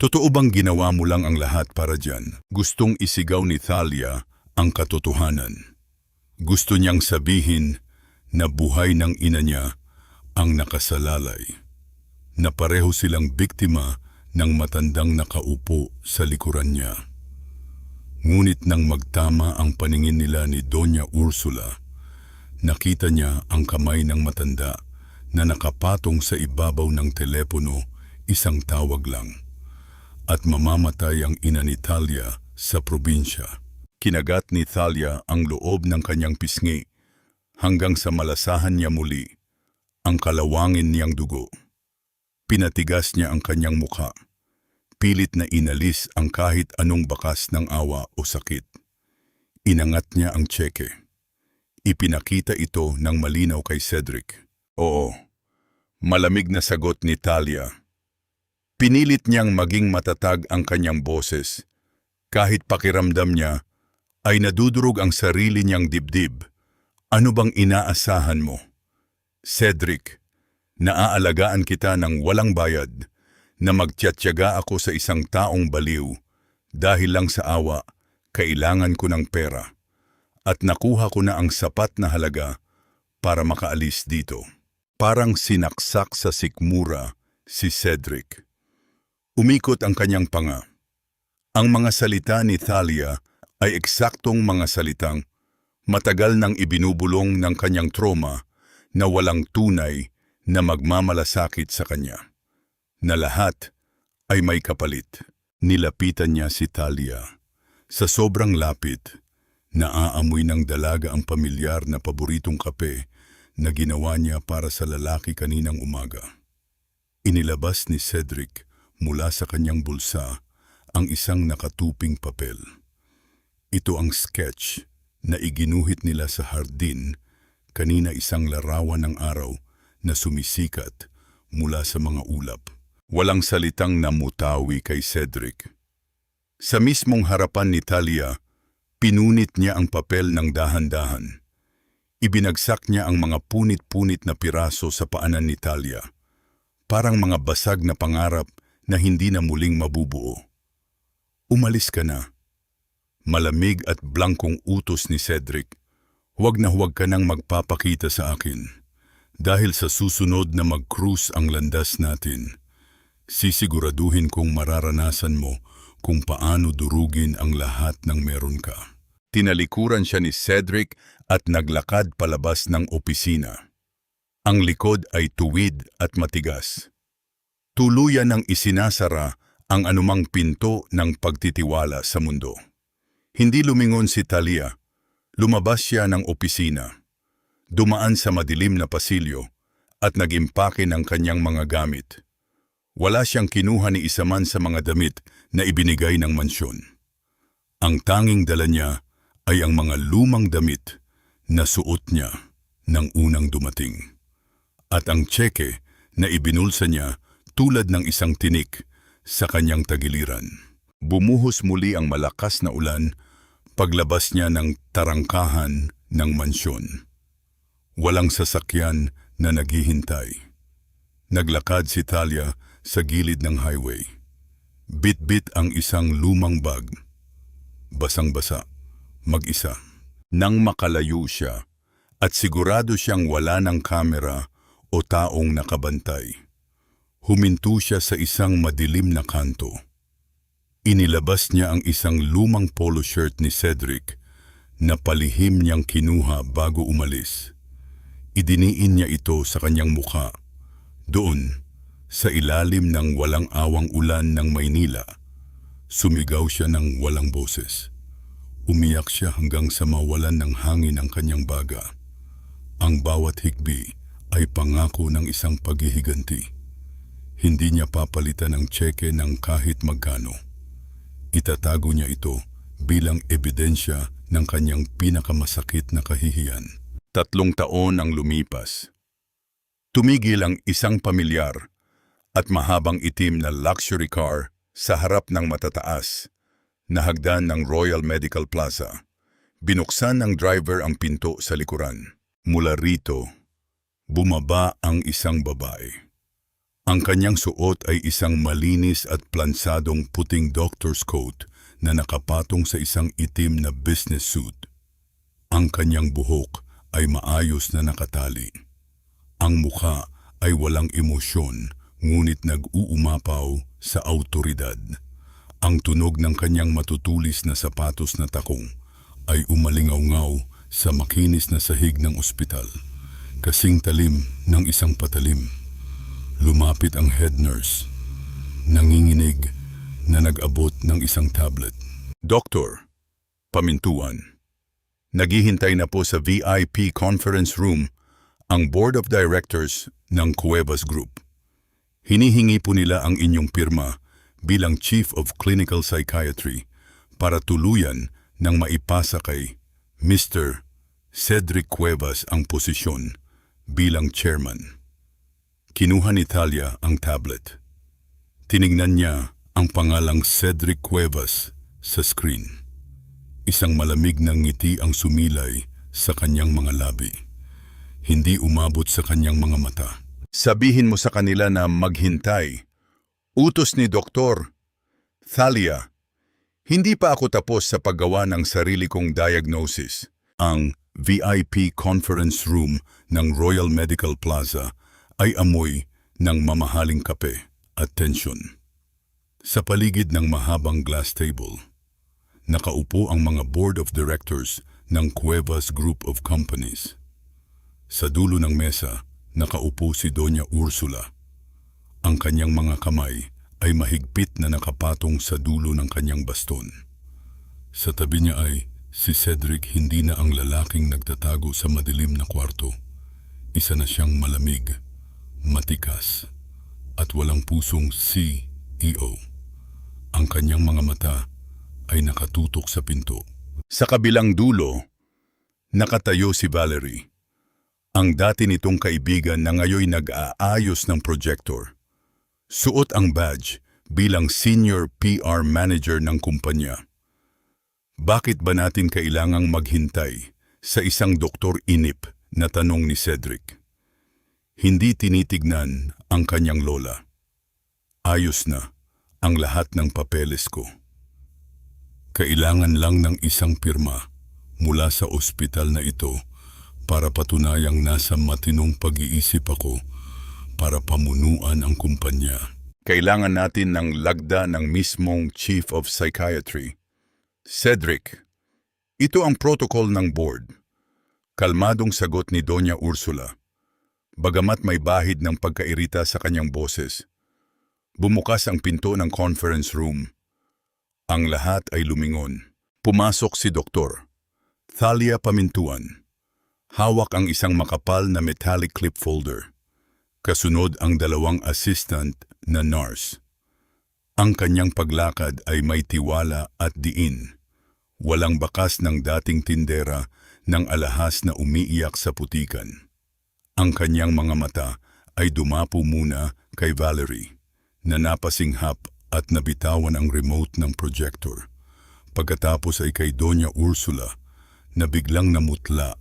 totoo bang ginawa mo lang ang lahat para dyan? Gustong isigaw ni Thalia ang katotohanan. Gusto niyang sabihin na buhay ng ina niya ang nakasalalay, na pareho silang biktima ng matandang nakaupo sa likuran niya. Ngunit nang magtama ang paningin nila ni Doña Ursula, nakita niya ang kamay ng matanda na nakapatong sa ibabaw ng telepono, isang tawag lang. At mamamatay ang ina ni Thalia sa probinsya. Kinagat ni Thalia ang loob ng kanyang pisngi hanggang sa malasahan niya muli ang kalawangin niyang dugo. Pinatigas niya ang kanyang mukha. Pilit na inalis ang kahit anong bakas ng awa o sakit. Inangat niya ang tseke. Ipinakita ito ng malinaw kay Cedric. Oo, malamig na sagot ni Thalia. Pinilit niyang maging matatag ang kanyang boses. Kahit pakiramdam niya ay nadudurog ang sarili niyang dibdib. Ano bang inaasahan mo? Cedric, naaalagaan kita ng walang bayad, na magtiyatyaga ako sa isang taong baliw dahil lang sa awa, kailangan ko ng pera. At nakuha ko na ang sapat na halaga para makaalis dito. Parang sinaksak sa sikmura si Cedric. Umikot ang kanyang panga. Ang mga salita ni Thalia ay eksaktong mga salitang matagal nang ibinubulong ng kanyang trauma na walang tunay na magmamalasakit sa kanya. Na lahat ay may kapalit. Nilapitan niya si Thalia. Sa sobrang lapit, naaamoy ng dalaga ang pamilyar na paboritong kape na ginawa niya para sa lalaki kaninang umaga. Inilabas ni Cedric mula sa kanyang bulsa ang isang nakatuping papel. Ito ang sketch na iginuhit nila sa hardin, kanina isang larawan ng araw na sumisikat mula sa mga ulap. Walang salitang namutawi kay Cedric. Sa mismong harapan ni Talia, pinunit niya ang papel ng dahan-dahan. Ibinagsak niya ang mga punit-punit na piraso sa paanan ni Talia, parang mga basag na pangarap na hindi na muling mabubuo. Umalis ka na. Malamig at blangkong utos ni Cedric. Huwag na huwag ka nang magpapakita sa akin. Dahil sa susunod na mag-cruise ang landas natin, sisiguraduhin kong mararanasan mo kung paano durugin ang lahat ng meron ka. Tinalikuran siya ni Cedric at naglakad palabas ng opisina. Ang likod ay tuwid at matigas. Tuluyan ng isinasara ang anumang pinto ng pagtitiwala sa mundo. Hindi lumingon si Talia. Lumabas siya ng opisina. Dumaan sa madilim na pasilyo at nag-impake ng kanyang mga gamit. Wala siyang kinuha ni isa man sa mga damit na ibinigay ng mansyon. Ang tanging dala niya ay ang mga lumang damit na suot niya ng unang dumating. At ang tseke na ibinulsa niya tulad ng isang tinik sa kanyang tagiliran. Bumuhos muli ang malakas na ulan paglabas niya ng tarangkahan ng mansyon. Walang sasakyan na naghihintay. Naglakad si Talia sa gilid ng highway. Bit-bit ang isang lumang bag. Basang-basa, mag-isa. Nang makalayo siya at sigurado siyang wala ng kamera o taong nakabantay, huminto siya sa isang madilim na kanto. Inilabas niya ang isang lumang polo shirt ni Cedric na palihim niyang kinuha bago umalis. Idiniin niya ito sa kanyang mukha. Doon, sa ilalim ng walang awang ulan ng Maynila, sumigaw siya ng walang boses. Umiyak siya hanggang sa mawalan ng hangin ang kanyang baga. Ang bawat higbi ay pangako ng isang paghihiganti. Hindi niya papalitan ng tseke ng kahit magkano. Itatago niya ito bilang ebidensya ng kanyang pinakamasakit na kahihiyan. 3 taon ang lumipas. Tumigil ang isang pamilyar at mahabang itim na luxury car sa harap ng matataas na hagdan ng Royal Medical Plaza. Binuksan ng driver ang pinto sa likuran. Mula rito, bumaba ang isang babae. Ang kanyang suot ay isang malinis at plansadong puting doctor's coat na nakapatong sa isang itim na business suit. Ang kanyang buhok ay maayos na nakatali. Ang mukha ay walang emosyon, ngunit nag-uumapaw sa awtoridad. Ang tunog ng kanyang matutulis na sapatos na takong ay umalingaw-ngaw sa makinis na sahig ng ospital, kasing talim ng isang patalim. Lumapit ang head nurse, nanginginig na nag-abot ng isang tablet. Doktor, pamintuan. Naghihintay na po sa VIP conference room ang Board of Directors ng Cuevas Group. Hinihingi po nila ang inyong pirma bilang Chief of Clinical Psychiatry para tuluyan ng maipasa kay Mr. Cedric Cuevas ang posisyon bilang chairman. Kinuha ni Talia ang tablet. Tinignan niya ang pangalang Cedric Cuevas sa screen. Isang malamig na ngiti ang sumilay sa kanyang mga labi. Hindi umabot sa kanyang mga mata. Sabihin mo sa kanila na maghintay. Utos ni Doktor. Talia, hindi pa ako tapos sa paggawa ng sarili kong diagnosis. Ang VIP conference room ng Royal Medical Plaza ay amoy ng mamahaling kape at tensyon. Sa paligid ng mahabang glass table, nakaupo ang mga board of directors ng Cuevas Group of Companies. Sa dulo ng mesa, nakaupo si Doña Ursula. Ang kanyang mga kamay ay mahigpit na nakapatong sa dulo ng kanyang baston. Sa tabi niya ay si Cedric, hindi na ang lalaking nagtatago sa madilim na kwarto. Isa na siyang malamig, matikas, at walang pusong CEO. Ang kanyang mga mata ay nakatutok sa pinto. Sa kabilang dulo, nakatayo si Valerie, ang dati nitong kaibigan na ngayon nag-aayos ng projector. Suot ang badge bilang Senior PR Manager ng kumpanya. Bakit ba natin kailangang maghintay sa isang doktor inip na tanong ni Cedric? Hindi tinitignan ang kanyang lola. Ayos na ang lahat ng papeles ko. Kailangan lang ng isang pirma mula sa ospital na ito para patunayang nasa matinong pag-iisip ako para pamunuan ang kumpanya. Kailangan natin ng lagda ng mismong Chief of Psychiatry. Cedric, ito ang protocol ng board. Kalmadong sagot ni Doña Ursula. Bagamat may bahid ng pagkairita sa kanyang boses. Bumukas ang pinto ng conference room. Ang lahat ay lumingon. Pumasok si Doktor Thalia Pamintuan. Hawak ang isang makapal na metallic clip folder. Kasunod ang dalawang assistant na nurse. Ang kanyang paglakad ay may tiwala at diin. Walang bakas ng dating tindera ng alahas na umiiyak sa putikan. Ang kanyang mga mata ay dumapo muna kay Valerie, na napasinghap at nabitawan ang remote ng projector. Pagkatapos ay kay Doña Ursula na biglang namutla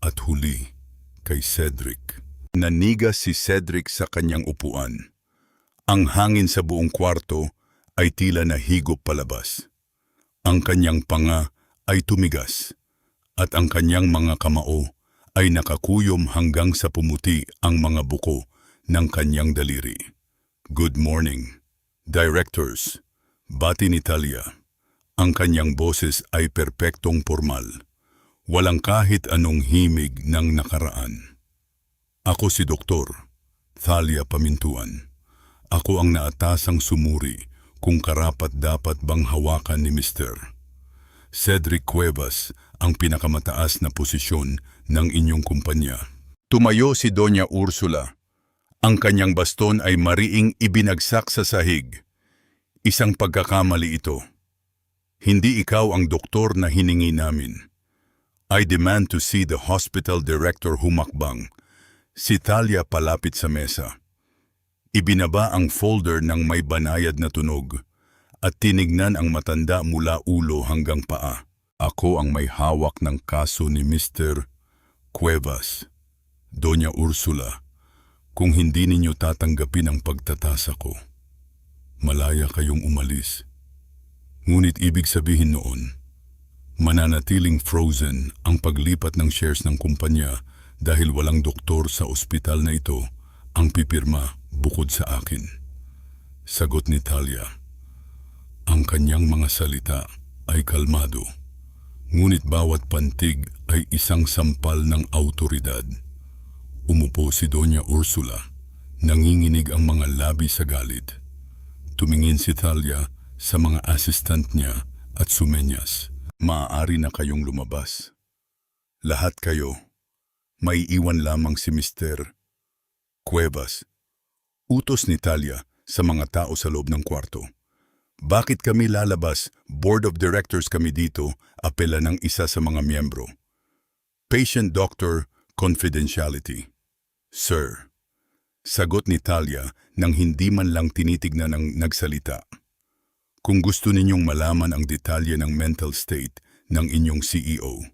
at huli kay Cedric. Nanigas si Cedric sa kanyang upuan. Ang hangin sa buong kwarto ay tila nahigop palabas. Ang kanyang panga ay tumigas at ang kanyang mga kamao ay nakakuyom hanggang sa pumuti ang mga buko ng kanyang daliri. Good morning, directors. Bati ni Thalia. Ang kanyang boses ay perpektong formal. Walang kahit anong himig ng nakaraan. Ako si Doktor Thalia Pamintuan. Ako ang naatasang sumuri kung karapat-dapat bang hawakan ni Mr. Cedric Cuevas ang pinakamataas na posisyon ng inyong kumpanya. Tumayo si Doña Ursula. Ang kanyang baston ay mariing ibinagsak sa sahig. Isang pagkakamali ito. Hindi ikaw ang doktor na hiningi namin. I demand to see the hospital director humakbang. Si Thalia palapit sa mesa. Ibinaba ang folder ng may banayad na tunog at tinignan ang matanda mula ulo hanggang paa. Ako ang may hawak ng kaso ni Mr. Cuevas. Doña Ursula, kung hindi ninyo tatanggapin ang pagtatasa ko, malaya kayong umalis. Ngunit ibig sabihin noon, mananatiling frozen ang paglipat ng shares ng kumpanya dahil walang doktor sa ospital na ito ang pipirma bukod sa akin. Sagot ni Thalia. Ang kanyang mga salita ay kalmado, ngunit bawat pantig ay isang sampal ng autoridad. Umupo si Doña Ursula, nanginginig ang mga labi sa galit. Tumingin si Thalia sa mga assistant niya at sumenyas. Maaari na kayong lumabas. Lahat kayo. May iwan lamang si Mr. Cuevas. Utos ni Thalia sa mga tao sa loob ng kwarto. Bakit kami lalabas? Board of Directors kami dito, apela ng isa sa mga miyembro. Patient-doctor confidentiality. Sir, sagot ni Thalia nang hindi man lang tinitignan ng nagsalita. Kung gusto ninyong malaman ang detalye ng mental state ng inyong CEO,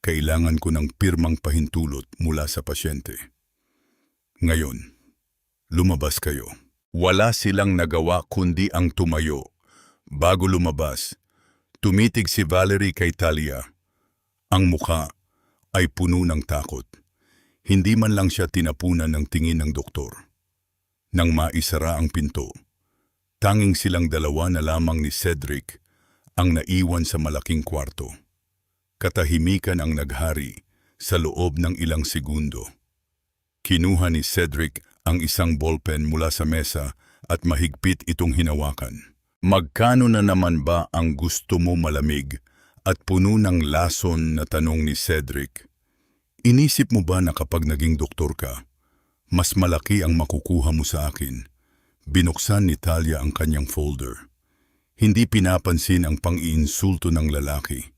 kailangan ko ng pirmang pahintulot mula sa pasyente. Ngayon, lumabas kayo. Wala silang nagawa kundi ang tumayo. Bago lumabas, tumitig si Valerie kay Thalia. Ang mukha ay puno ng takot. Hindi man lang siya tinapunan ng tingin ng doktor. Nang maisara ang pinto, tanging silang dalawa na lamang ni Cedric ang naiwan sa malaking kwarto. Katahimikan ang naghari sa loob ng ilang segundo. Kinuha ni Cedric ang isang ballpen mula sa mesa at mahigpit itong hinawakan. Magkano na naman ba ang gusto mo malamig at puno ng lason na tanong ni Cedric? Inisip mo ba na kapag naging doktor ka, mas malaki ang makukuha mo sa akin? Binuksan ni Thalia ang kanyang folder. Hindi pinapansin ang pang-iinsulto ng lalaki.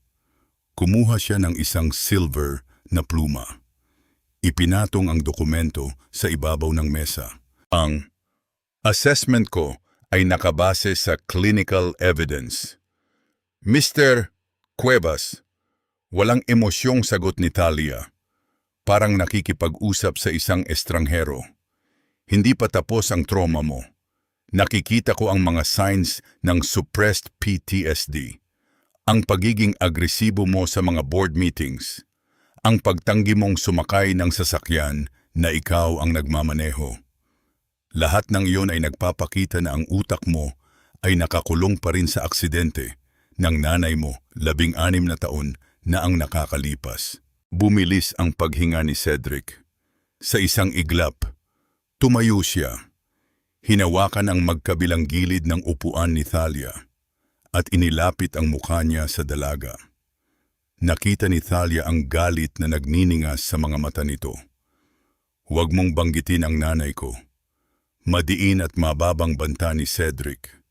Kumuha siya ng isang silver na pluma. Ipinatong ang dokumento sa ibabaw ng mesa. Ang assessment ko ay nakabase sa clinical evidence. Mr. Cuevas, walang emosyong sagot ni Talia. Parang nakikipag-usap sa isang estranghero. Hindi pa tapos ang trauma mo. Nakikita ko ang mga signs ng suppressed PTSD. Ang pagiging agresibo mo sa mga board meetings. Ang pagtanggi mong sumakay ng sasakyan na ikaw ang nagmamaneho. Lahat ng iyon ay nagpapakita na ang utak mo ay nakakulong pa rin sa aksidente ng nanay mo 16 na taon na ang nakakalipas. Bumilis ang paghinga ni Cedric. Sa isang iglap, tumayo siya. Hinawakan ang magkabilang gilid ng upuan ni Thalia at inilapit ang mukha niya sa dalaga. Nakita ni Thalia ang galit na nagniningas sa mga mata nito. Huwag mong banggitin ang nanay ko. Madiin at mababang banta ni Cedric.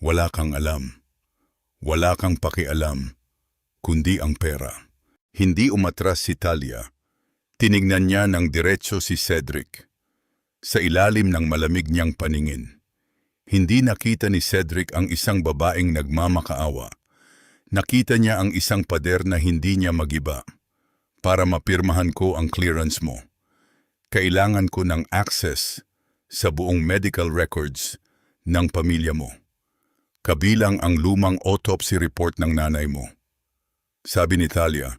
Wala kang alam. Wala kang pakialam, kundi ang pera. Hindi umatras si Thalia. Tinignan niya ng diretso si Cedric. Sa ilalim ng malamig niyang paningin. Hindi nakita ni Cedric ang isang babaeng nagmamakaawa. Nakita niya ang isang pader na hindi niya magiba. Para mapirmahan ko ang clearance mo, kailangan ko ng access sa buong medical records ng pamilya mo. Kabilang ang lumang autopsy report ng nanay mo. Sabi ni Thalia,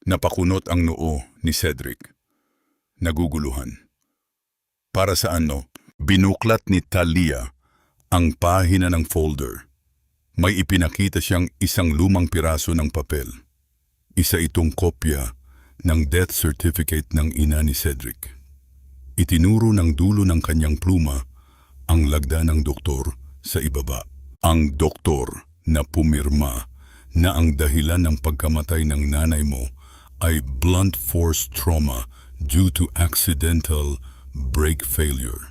napakunot ang noo ni Cedric. Naguguluhan. Para sa ano, binuklat ni Thalia ang pahina ng folder. May ipinakita siyang isang lumang piraso ng papel. Isa itong kopya ng death certificate ng ina ni Cedric. Itinuro ng dulo ng kanyang pluma ang lagda ng doktor sa ibaba. Ang doktor na pumirma na ang dahilan ng pagkamatay ng nanay mo ay blunt force trauma due to accidental brake failure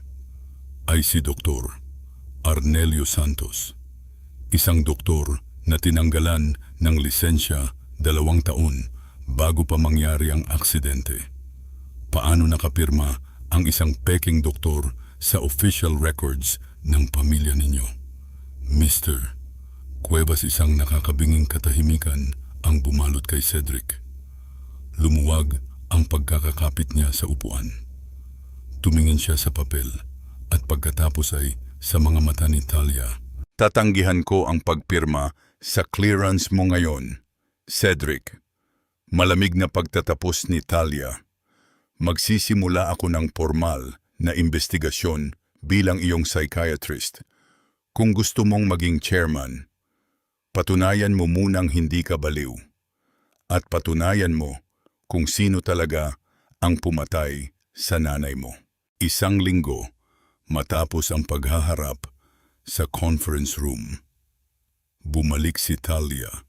ay si Dr. Arnelio Santos, isang doktor na tinanggalan ng lisensya 2 taon bago pa mangyari ang aksidente. Paano nakapirma ang isang peking doktor sa official records ng pamilya ninyo? Mr. Cuevas, isang nakakabinging katahimikan ang bumalot kay Cedric. Lumuwag ang pagkakakapit niya sa upuan. Tumingin siya sa papel at pagkatapos ay sa mga mata ni Thalia. Tatanggihan ko ang pagpirma sa clearance mo ngayon, Cedric. Malamig na pagtatapos ni Thalia. Magsisimula ako ng formal na investigasyon bilang iyong psychiatrist. Kung gusto mong maging chairman, patunayan mo munang hindi ka baliw. At patunayan mo kung sino talaga ang pumatay sa nanay mo. 1 linggo matapos ang paghaharap sa conference room, bumalik si Thalia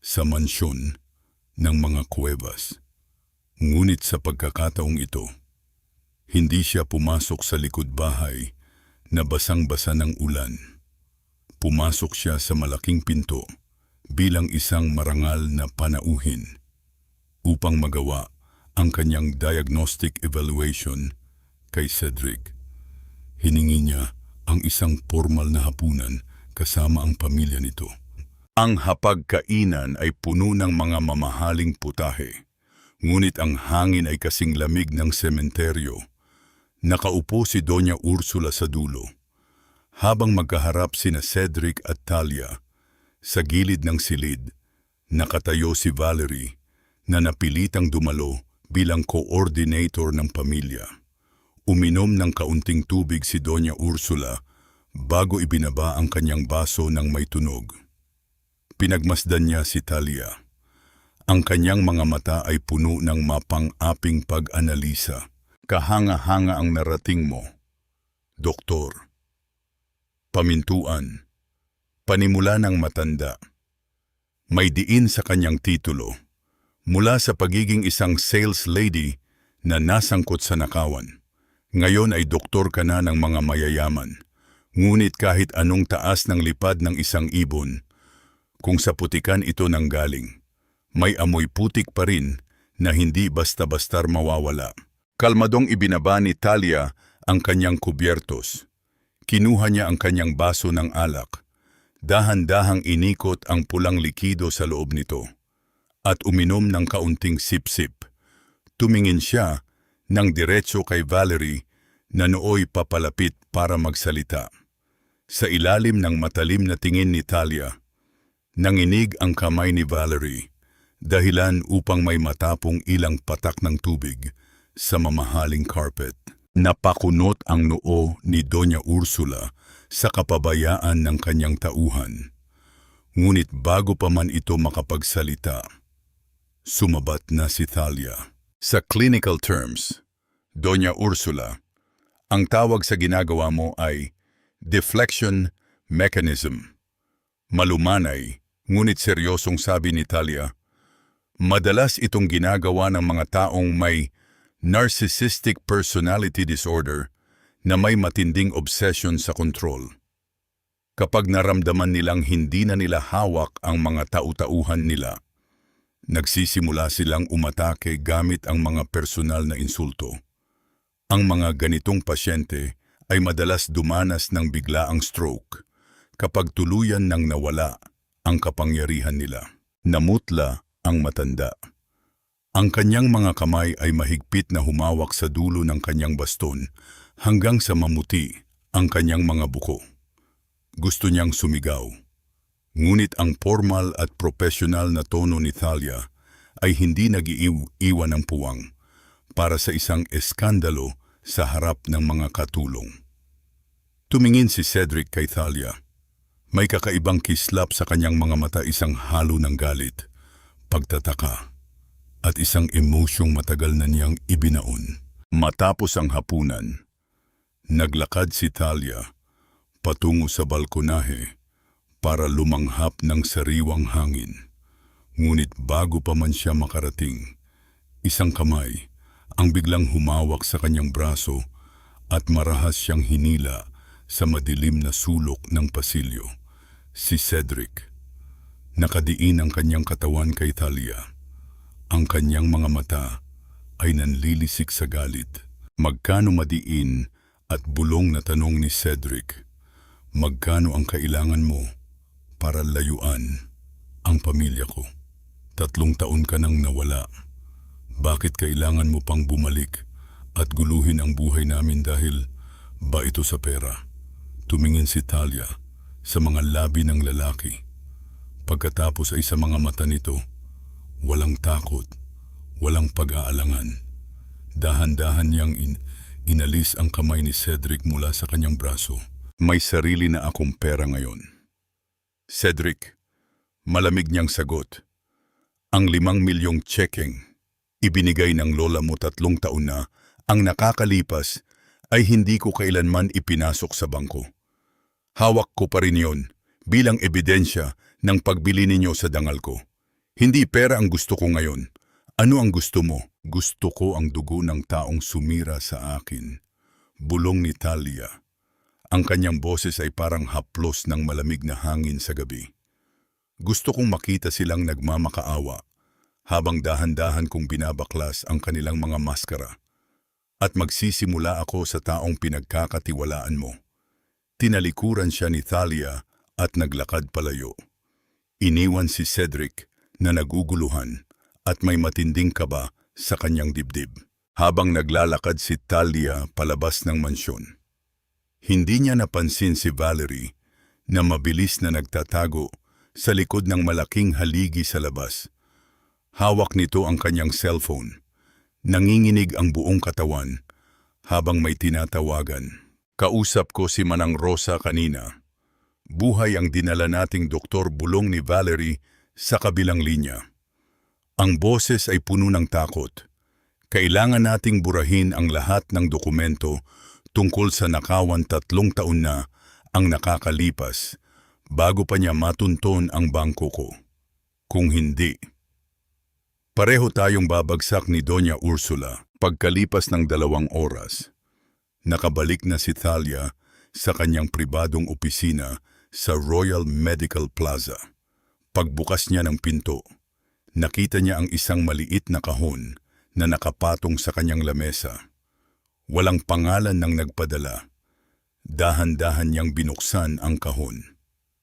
sa mansyon ng mga Cuevas. Ngunit sa pagkakataong ito, hindi siya pumasok sa likod bahay na basang-basa ng ulan. Pumasok siya sa malaking pinto bilang isang marangal na panauhin upang magawa ang kanyang diagnostic evaluation kay Cedric. Hiningi niya ang isang formal na hapunan kasama ang pamilya nito. Ang hapagkainan ay puno ng mga mamahaling putahe, ngunit ang hangin ay kasing lamig ng sementeryo. Nakaupo si Doña Ursula sa dulo, habang magkaharap sina Cedric at Thalia. Sa gilid ng silid, nakatayo si Valerie na napilitang dumalo bilang coordinator ng pamilya. Uminom ng kaunting tubig si Doña Ursula bago ibinaba ang kanyang baso ng may tunog. Pinagmasdan niya si Thalia. Ang kanyang mga mata ay puno ng mapang-aping pag-analisa. Kahanga-hanga ang narating mo, Doktor. Pamintuan. Panimula ng matanda. May diin sa kanyang titulo. Mula sa pagiging isang sales lady na nasangkot sa nakawan. Ngayon ay doktor ka na ng mga mayayaman. Ngunit kahit anong taas ng lipad ng isang ibon, kung sa putikan ito nanggaling, may amoy putik pa rin na hindi basta-bastar mawawala. Kalmadong ibinaba ni Talia ang kanyang kubyertos. Kinuha niya ang kanyang baso ng alak. Dahan-dahang inikot ang pulang likido sa loob nito at uminom ng kaunting sip-sip. Tumingin siya ng diretso kay Valerie na nooy papalapit para magsalita. Sa ilalim ng matalim na tingin ni Talia, nanginig ang kamay ni Valerie, dahilan upang may matapong ilang patak ng tubig sa mamahaling carpet. Napakunot ang noo ni Doña Ursula sa kapabayaan ng kanyang tauhan. Ngunit bago pa man ito makapagsalita, sumabat na si Talia. Sa clinical terms, Doña Ursula, ang tawag sa ginagawa mo ay deflection mechanism. Malumanay, ngunit seryosong sabi ni Talia, madalas itong ginagawa ng mga taong may narcissistic personality disorder na may matinding obsession sa kontrol. Kapag naramdaman nilang hindi na nila hawak ang mga tau-tauhan nila, nagsisimula silang umatake gamit ang mga personal na insulto. Ang mga ganitong pasyente ay madalas dumanas ng biglaang stroke kapag tuluyan nang nawala ang kapangyarihan nila. Namutla ang matanda. Ang kanyang mga kamay ay mahigpit na humawak sa dulo ng kanyang baston hanggang sa mamuti ang kanyang mga buko. Gusto niyang sumigaw. Ngunit ang formal at profesional na tono ni Talia ay hindi nag-iiwan ng puwang para sa isang eskandalo sa harap ng mga katulong. Tumingin si Cedric kay Talia. May kakaibang kislap sa kanyang mga mata, isang halo ng galit, pagtataka, at isang emosyong matagal na niyang ibinaon. Matapos ang hapunan, naglakad si Talia patungo sa balkonahe para lumanghap ng sariwang hangin. Ngunit bago pa man siya makarating, isang kamay ang biglang humawak sa kanyang braso at marahas siyang hinila sa madilim na sulok ng pasilyo. Si Cedric. Nakadiin ang kanyang katawan kay Talia. Ang kanyang mga mata ay nanlilisik sa galit. Magkano madiin at bulong na tanong ni Cedric, magkano ang kailangan mo para layuan ang pamilya ko? 3 taon ka nang nawala. Bakit kailangan mo pang bumalik at guluhin ang buhay namin dahil ba ito sa pera? Tumingin si Talia sa mga labi ng lalaki. Pagkatapos ay sa mga mata nito, walang takot, walang pag-aalangan. Dahan-dahan niyang inalis ang kamay ni Cedric mula sa kanyang braso. May sarili na akong pera ngayon. Cedric, malamig niyang sagot. Ang 5 milyong checking ibinigay ng lola mo 3 taon na ang nakakalipas ay hindi ko kailanman ipinasok sa bangko. Hawak ko pa rin yon bilang ebidensya ng pagbili ninyo sa dangal ko. Hindi pera ang gusto ko ngayon. Ano ang gusto mo? Gusto ko ang dugo ng taong sumira sa akin. Bulong ni Talia. Ang kanyang boses ay parang haplos ng malamig na hangin sa gabi. Gusto kong makita silang nagmamakaawa habang dahan-dahan kong binabaklas ang kanilang mga maskara. At magsisimula ako sa taong pinagkakatiwalaan mo. Tinalikuran siya ni Talia at naglakad palayo. Iniwan si Cedric na naguguluhan at may matinding kaba sa kanyang dibdib. Habang naglalakad si Talia palabas ng mansyon, hindi niya napansin si Valerie na mabilis na nagtatago sa likod ng malaking haligi sa labas. Hawak nito ang kanyang cellphone. Nanginginig ang buong katawan habang may tinatawagan. Kausap ko si Manang Rosa kanina. Buhay ang dinala nating doktor, bulong ni Valerie sa kabilang linya. Ang boses ay puno ng takot. Kailangan nating burahin ang lahat ng dokumento tungkol sa nakawan 3 taon na ang nakakalipas bago pa niya matunton ang bangko ko. Kung hindi, pareho tayong babagsak ni Doña Ursula. Pagkalipas ng 2 oras, nakabalik na si Talia sa kanyang pribadong opisina sa Royal Medical Plaza. Pagbukas niya ng pinto, nakita niya ang isang maliit na kahon na nakapatong sa kanyang lamesa. Walang pangalan ng nagpadala. Dahan-dahan niyang binuksan ang kahon.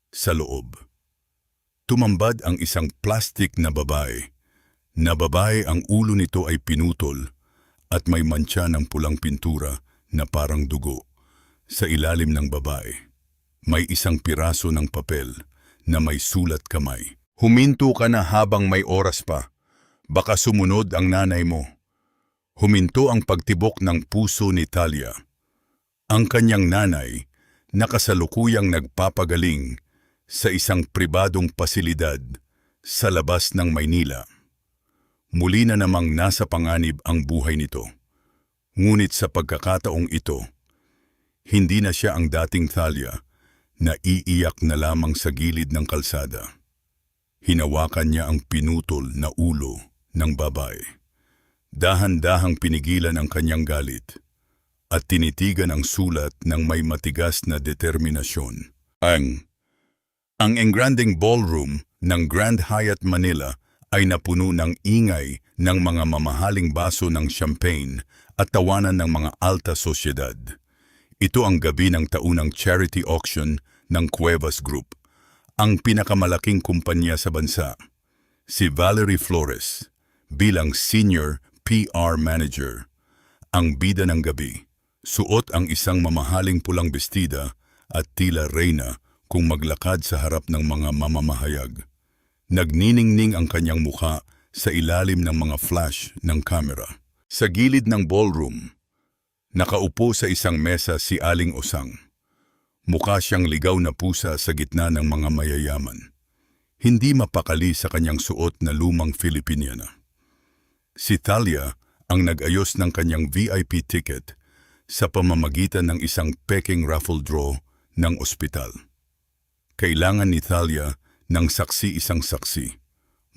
Sa loob, tumambad ang isang plastik na babae. Ang ulo nito ay pinutol at may mantsa ng pulang pintura na parang dugo. Sa ilalim ng babae, may isang piraso ng papel na may sulat kamay. Huminto ka na habang may oras pa. Baka sumunod ang nanay mo. Huminto ang pagtibok ng puso ni Talia. Ang kanyang nanay nakasalukuyang nagpapagaling sa isang pribadong pasilidad sa labas ng Maynila. Muli na namang nasa panganib ang buhay nito. Ngunit sa pagkakataong ito, hindi na siya ang dating Thalia na iiyak na lamang sa gilid ng kalsada. Hinawakan niya ang pinutol na ulo ng babae. Dahan-dahang pinigilan ang kanyang galit at tinitigan ang sulat ng may matigas na determinasyon. Ang engranding ballroom ng Grand Hyatt Manila ay napuno ng ingay ng mga mamahaling baso ng champagne at tawanan ng mga alta sosyedad. Ito ang gabi ng taunang charity auction ng Cuevas Group, ang pinakamalaking kumpanya sa bansa. Si Valerie Flores, bilang Senior PR Manager, ang bida ng gabi, suot ang isang mamahaling pulang bestida at tila reyna kung maglakad sa harap ng mga mamamahayag. Nagniningning ang kanyang mukha sa ilalim ng mga flash ng kamera. Sa gilid ng ballroom, nakaupo sa isang mesa si Aling Osang. Mukha siyang ligaw na pusa sa gitna ng mga mayayaman. Hindi mapakali sa kanyang suot na lumang Filipiniana. Si Thalia ang nag-ayos ng kanyang VIP ticket sa pamamagitan ng isang peking raffle draw ng ospital. Kailangan ni Thalia ng isang saksi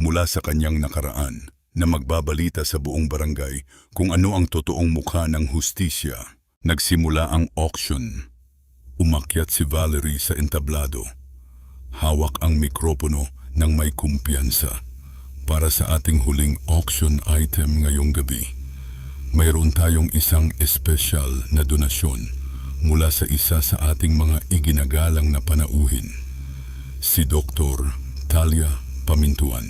mula sa kanyang nakaraan na magbabalita sa buong barangay kung ano ang totoong mukha ng hustisya. Nagsimula ang auction. Umakyat si Valerie sa entablado. Hawak ang mikropono ng may kumpiyansa. Para sa ating huling auction item ngayong gabi, mayroon tayong isang espesyal na donasyon mula sa isa sa ating mga iginagalang na panauhin, si Dr. Talia Pamintuan.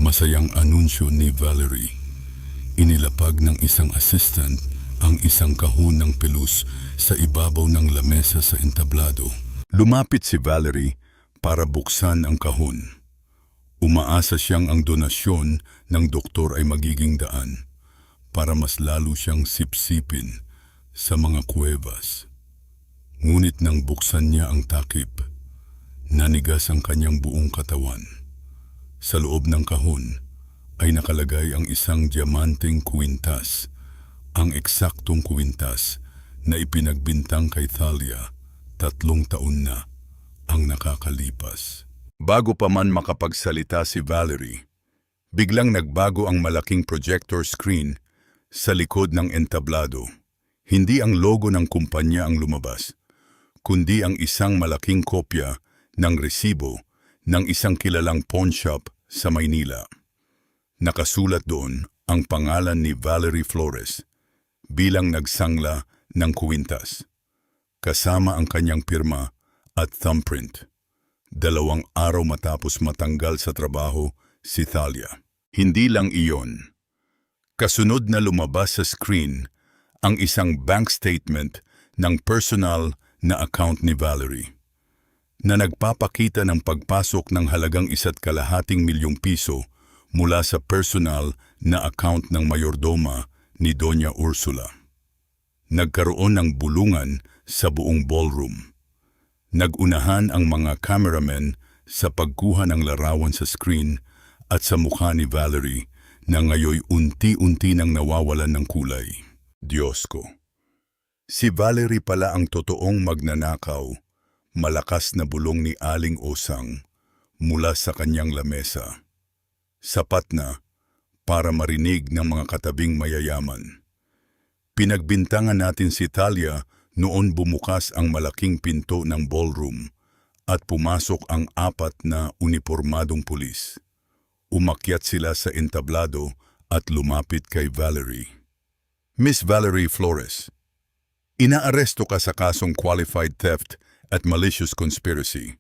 Masayang anunsyo ni Valerie. Inilapag ng isang assistant ang isang kahon ng pelus sa ibabaw ng lamesa sa entablado. Lumapit si Valerie para buksan ang kahon. Umaasa siyang ang donasyon ng doktor ay magiging daan para mas lalo siyang sipsipin sa mga kuwebas. Ngunit nang buksan niya ang takip, nanigas ang kanyang buong katawan. Sa loob ng kahon ay nakalagay ang isang diamanteng kwintas, ang eksaktong kwintas na ipinagbintang kay Thalia 3 taon na ang nakakalipas. Bago pa man makapagsalita si Valerie, biglang nagbago ang malaking projector screen sa likod ng entablado. Hindi ang logo ng kumpanya ang lumabas, kundi ang isang malaking kopya ng resibo ng isang kilalang pawn shop sa Maynila. Nakasulat doon ang pangalan ni Valerie Flores bilang nagsangla ng kwintas, kasama ang kanyang pirma at thumbprint. 2 araw matapos matanggal sa trabaho si Thalia. Hindi lang iyon. Kasunod na lumabas sa screen ang isang bank statement ng personal na account ni Valerie, na nagpapakita ng pagpasok ng halagang 1.5 milyong piso mula sa personal na account ng mayordoma ni Doña Ursula. Nagkaroon ng bulungan sa buong ballroom. Nagunahan ang mga cameramen sa pagkuha ng larawan sa screen at sa mukha ni Valerie na ngayoy unti-unti nang nawawalan ng kulay. Diyos ko! Si Valerie pala ang totoong magnanakaw. Malakas na bulong ni Aling Osang mula sa kanyang lamesa. Sapat na para marinig ng mga katabing mayayaman. Pinagbintangan natin si Thalia Noon bumukas ang malaking pinto ng ballroom at pumasok ang 4 na unipormadong pulis. Umakyat sila sa entablado at lumapit kay Valerie. Miss Valerie Flores, inaaresto ka sa kasong qualified theft at malicious conspiracy.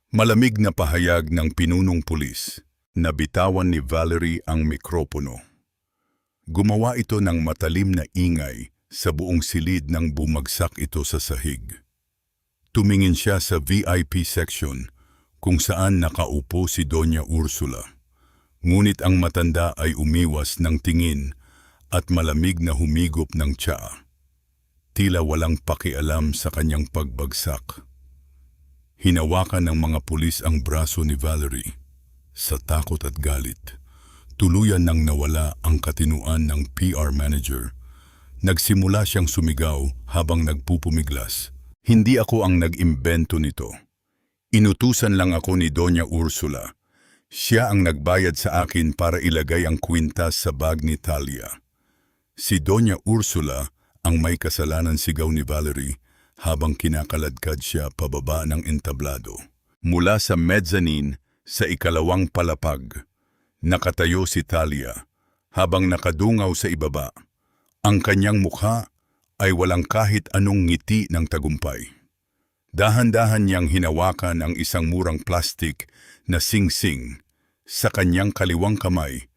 Malamig na pahayag ng pinunong pulis. Nabitawan ni Valerie ang mikropono. Gumawa ito ng matalim na ingay sa buong silid nang bumagsak ito sa sahig. Tumingin siya sa VIP section kung saan nakaupo si Doña Ursula. Ngunit ang matanda ay umiwas ng tingin at malamig na humigop ng tsaa. Tila walang pakialam sa kanyang pagbagsak. Hinawakan ng mga pulis ang braso ni Valerie. Sa takot at galit, tuluyan nang nawala ang katinuan ng PR manager. Nagsimula siyang sumigaw habang nagpupumiglas. Hindi ako ang nag-imbento nito. Inutusan lang ako ni Doña Ursula. Siya ang nagbayad sa akin para ilagay ang kwintas sa bag ni Talia. Si Doña Ursula ang may kasalanan, sigaw ni Valerie habang kinakaladkad siya pababa ng entablado. Mula sa mezzanine sa ikalawang palapag, nakatayo si Talia habang nakadungaw sa ibaba. Ang kanyang mukha ay walang kahit anong ngiti ng tagumpay. Dahan-dahan niyang hinawakan ang isang murang plastik na sing-sing sa kanyang kaliwang kamay,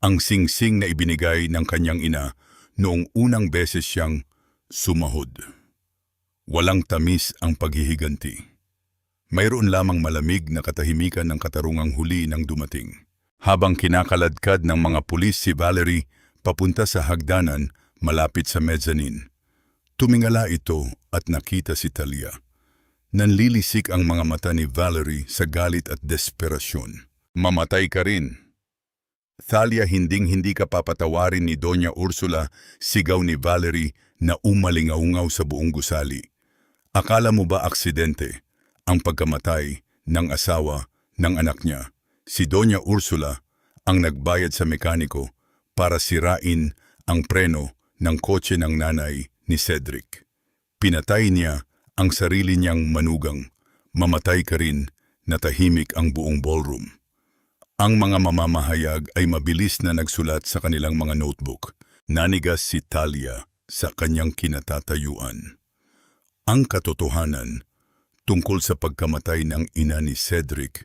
ang sing-sing na ibinigay ng kanyang ina noong unang beses siyang sumahod. Walang tamis ang paghihiganti. Mayroon lamang malamig na katahimikan ng katarungang huli nang dumating. Habang kinakaladkad ng mga pulis si Valerie papunta sa hagdanan malapit sa mezzanine, tumingala ito at nakita si Talia. Nanlilisik ang mga mata ni Valerie sa galit at desperasyon. Mamatay ka rin. Talia, hinding-hindi ka papatawarin ni Doña Ursula, sigaw ni Valerie na umalingaungaw sa buong gusali. Akala mo ba aksidente ang pagkamatay ng asawa ng anak niya? Si Doña Ursula ang nagbayad sa mekaniko para sirain ang preno ng kotse ng nanay ni Cedric. Pinatay niya ang sarili niyang manugang. Mamatay ka rin, natahimik ang buong ballroom. Ang mga mamamahayag ay mabilis na nagsulat sa kanilang mga notebook. Nanigas si Talia sa kanyang kinatatayuan. Ang katotohanan tungkol sa pagkamatay ng ina ni Cedric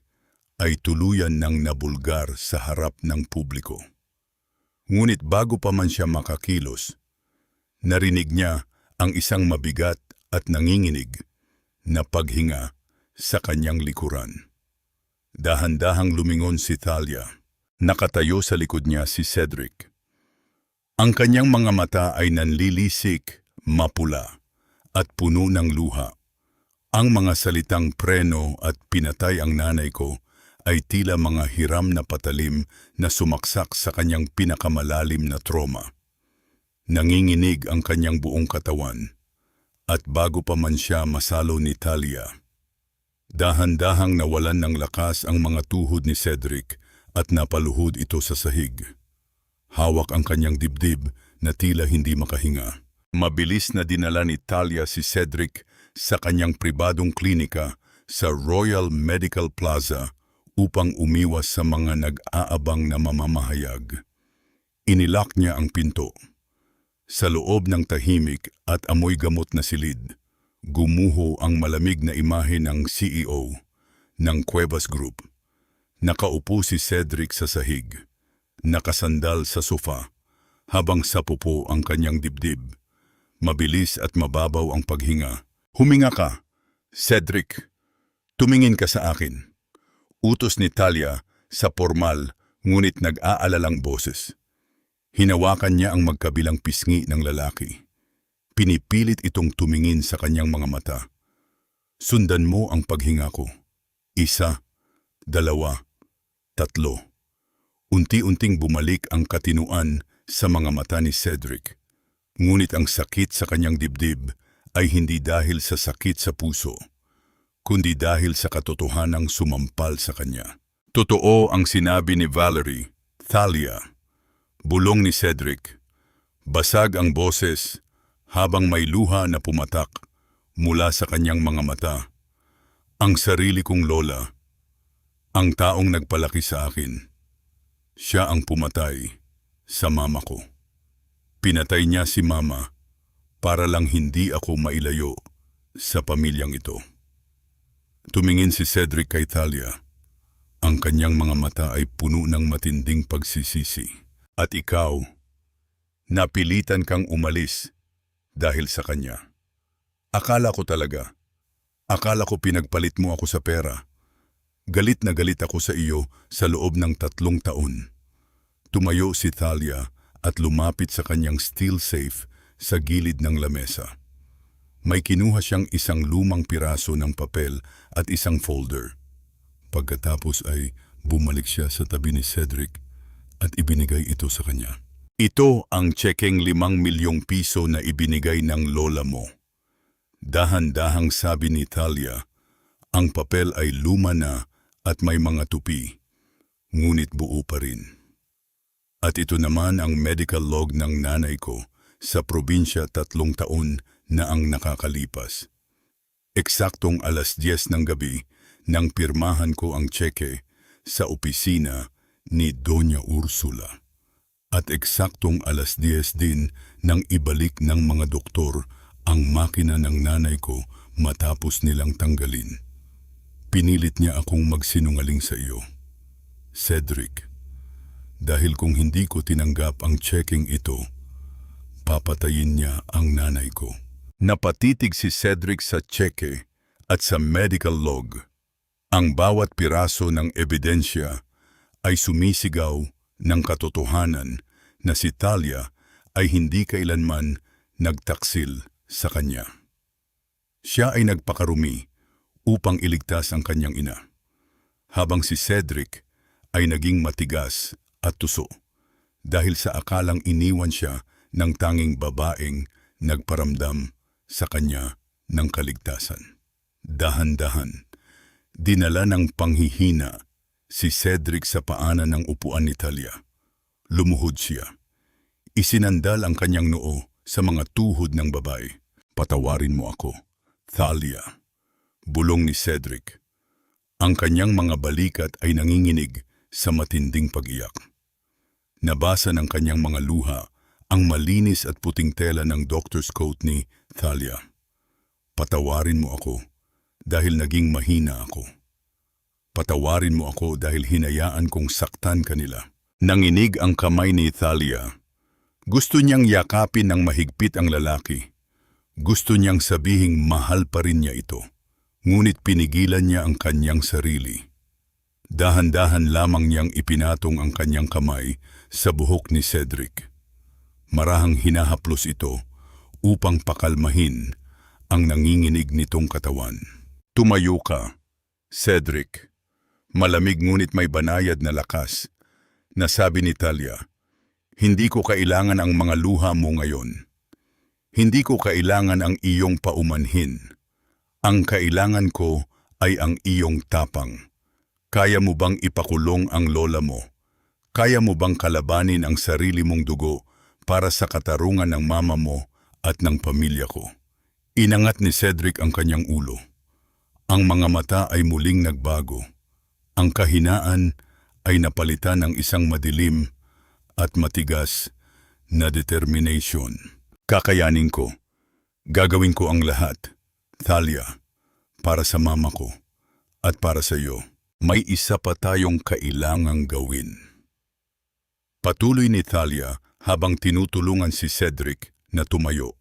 ay tuluyan ng nabulgar sa harap ng publiko. Ngunit bago pa man siya makakilos, narinig niya ang isang mabigat at nanginginig na paghinga sa kanyang likuran. Dahan-dahang lumingon si Talia. Nakatayo sa likod niya si Cedric. Ang kanyang mga mata ay nanlilisik, mapula, at puno ng luha. Ang mga salitang preno at pinatay ang nanay ko ay tila mga hiram na patalim na sumaksak sa kanyang pinakamalalim na trauma. Nanginginig ang kanyang buong katawan. At bago pa man siya masalo ni Talia, dahan-dahang nawalan ng lakas ang mga tuhod ni Cedric at napaluhod ito sa sahig. Hawak ang kanyang dibdib na tila hindi makahinga. Mabilis na dinala ni Talia si Cedric sa kanyang pribadong klinika sa Royal Medical Plaza upang umiwas sa mga nag-aabang na mamamahayag. Inilak niya ang pinto. Sa loob ng tahimik at amoy gamot na silid, gumuho ang malamig na imahe ng CEO ng Cuevas Group. Nakaupo si Cedric sa sahig, nakasandal sa sofa, habang sapupo ang kanyang dibdib. Mabilis at mababaw ang paghinga. Huminga ka, Cedric. Tumingin ka sa akin. Utos ni Talia sa formal ngunit nag-aalalang boses. Hinawakan niya ang magkabilang pisngi ng lalaki. Pinipilit itong tumingin sa kanyang mga mata. Sundan mo ang paghinga ko. 1, 2, 3. Unti-unting bumalik ang katinuan sa mga mata ni Cedric. Ngunit ang sakit sa kanyang dibdib ay hindi dahil sa sakit sa puso, kundi dahil sa katotohanang sumampal sa kanya. Totoo ang sinabi ni Valerie, Talia. Bulong ni Cedric. Basag ang boses, habang may luha na pumatak mula sa kanyang mga mata. Ang sarili kong lola, ang taong nagpalaki sa akin. Siya ang pumatay sa mama ko. Pinatay niya si mama para lang hindi ako mailayo sa pamilyang ito. Tumingin si Cedric kay Thalia. Ang kanyang mga mata ay puno ng matinding pagsisisi. At ikaw, napilitan kang umalis dahil sa kanya. Akala ko pinagpalit mo ako sa pera. Galit na galit ako sa iyo sa loob ng 3 taon. Tumayo si Thalia at lumapit sa kanyang steel safe sa gilid ng lamesa. May kinuha siyang isang lumang piraso ng papel at isang folder. Pagkatapos ay bumalik siya sa tabi ni Cedric at ibinigay ito sa kanya. Ito ang tsekeng 5 milyong piso na ibinigay ng lola mo. Dahan-dahang sabi ni Thalia, ang papel ay luma na at may mga tupi, ngunit buo pa rin. At ito naman ang medical log ng nanay ko sa probinsya 3 taon na ang nakakalipas. Eksaktong 10:00 ng gabi nang pirmahan ko ang tseke sa opisina ni Doña Ursula. At eksaktong 10:00 din nang ibalik ng mga doktor ang makina ng nanay ko matapos nilang tanggalin. Pinilit niya akong magsinungaling sa iyo, Cedric, dahil kung hindi ko tinanggap ang checking ito, papatayin niya ang nanay ko. Napatitig si Cedric sa tseke at sa medical log. Ang bawat piraso ng ebidensya ay sumisigaw ng katotohanan na si Thalia ay hindi kailanman nagtaksil sa kanya. Siya ay nagpakarumi upang iligtas ang kanyang ina, habang si Cedric ay naging matigas at tuso dahil sa akalang iniwan siya ng tanging babaeng nagparamdam sa kanya ng kaligtasan. Dahan-dahan, dinala ng panghihina si Cedric sa paanan ng upuan ni Thalia. Lumuhod siya. Isinandal ang kanyang noo sa mga tuhod ng babae. Patawarin mo ako, Thalia, bulong ni Cedric. Ang kanyang mga balikat ay nanginginig sa matinding pag-iyak. Nabasa ng kanyang mga luha ang malinis at puting tela ng doctor's coat ni Thalia. Patawarin mo ako dahil naging mahina ako. Patawarin mo ako dahil hinayaan kong saktan kanila. Nanginig ang kamay ni Thalia. Gusto niyang yakapin ng mahigpit ang lalaki. Gusto niyang sabihing mahal pa rin niya ito. Ngunit pinigilan niya ang kanyang sarili. Dahan-dahan lamang niyang ipinatong ang kanyang kamay sa buhok ni Cedric. Marahang hinahaplos ito upang pakalmahin ang nanginginig nitong katawan. Tumayo ka, Cedric. Malamig ngunit may banayad na lakas. Nasabi ni Thalia, hindi ko kailangan ang mga luha mo ngayon. Hindi ko kailangan ang iyong paumanhin. Ang kailangan ko ay ang iyong tapang. Kaya mo bang ipakulong ang lola mo? Kaya mo bang kalabanin ang sarili mong dugo para sa katarungan ng mama mo at ng pamilya ko? Inangat ni Cedric ang kanyang ulo. Ang mga mata ay muling nagbago. Ang kahinaan ay napalitan ng isang madilim at matigas na determination. Kakayanin ko. Gagawin ko ang lahat, Thalia, para sa mama ko at para sa iyo. May isa pa tayong kailangang gawin. Patuloy ni Thalia habang tinutulungan si Cedric na tumayo.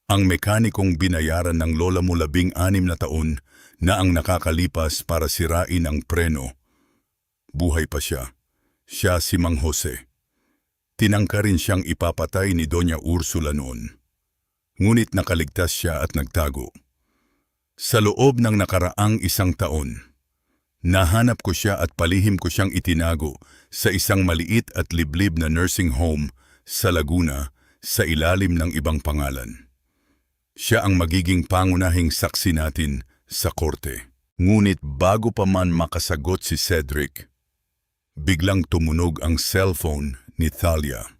Ang mekanikong binayaran ng lola mo 16 na taon na ang nakakalipas para sirain ang preno. Buhay pa siya. Siya si Mang Jose. Tinangka rin siyang ipapatay ni Doña Ursula noon. Ngunit nakaligtas siya at nagtago. Sa loob ng nakaraang 1 taon, nahanap ko siya at palihim ko siyang itinago sa isang maliit at liblib na nursing home sa Laguna sa ilalim ng ibang pangalan. Siya ang magiging pangunahing saksi natin sa korte. Ngunit bago pa man makasagot si Cedric, biglang tumunog ang cellphone ni Thalia.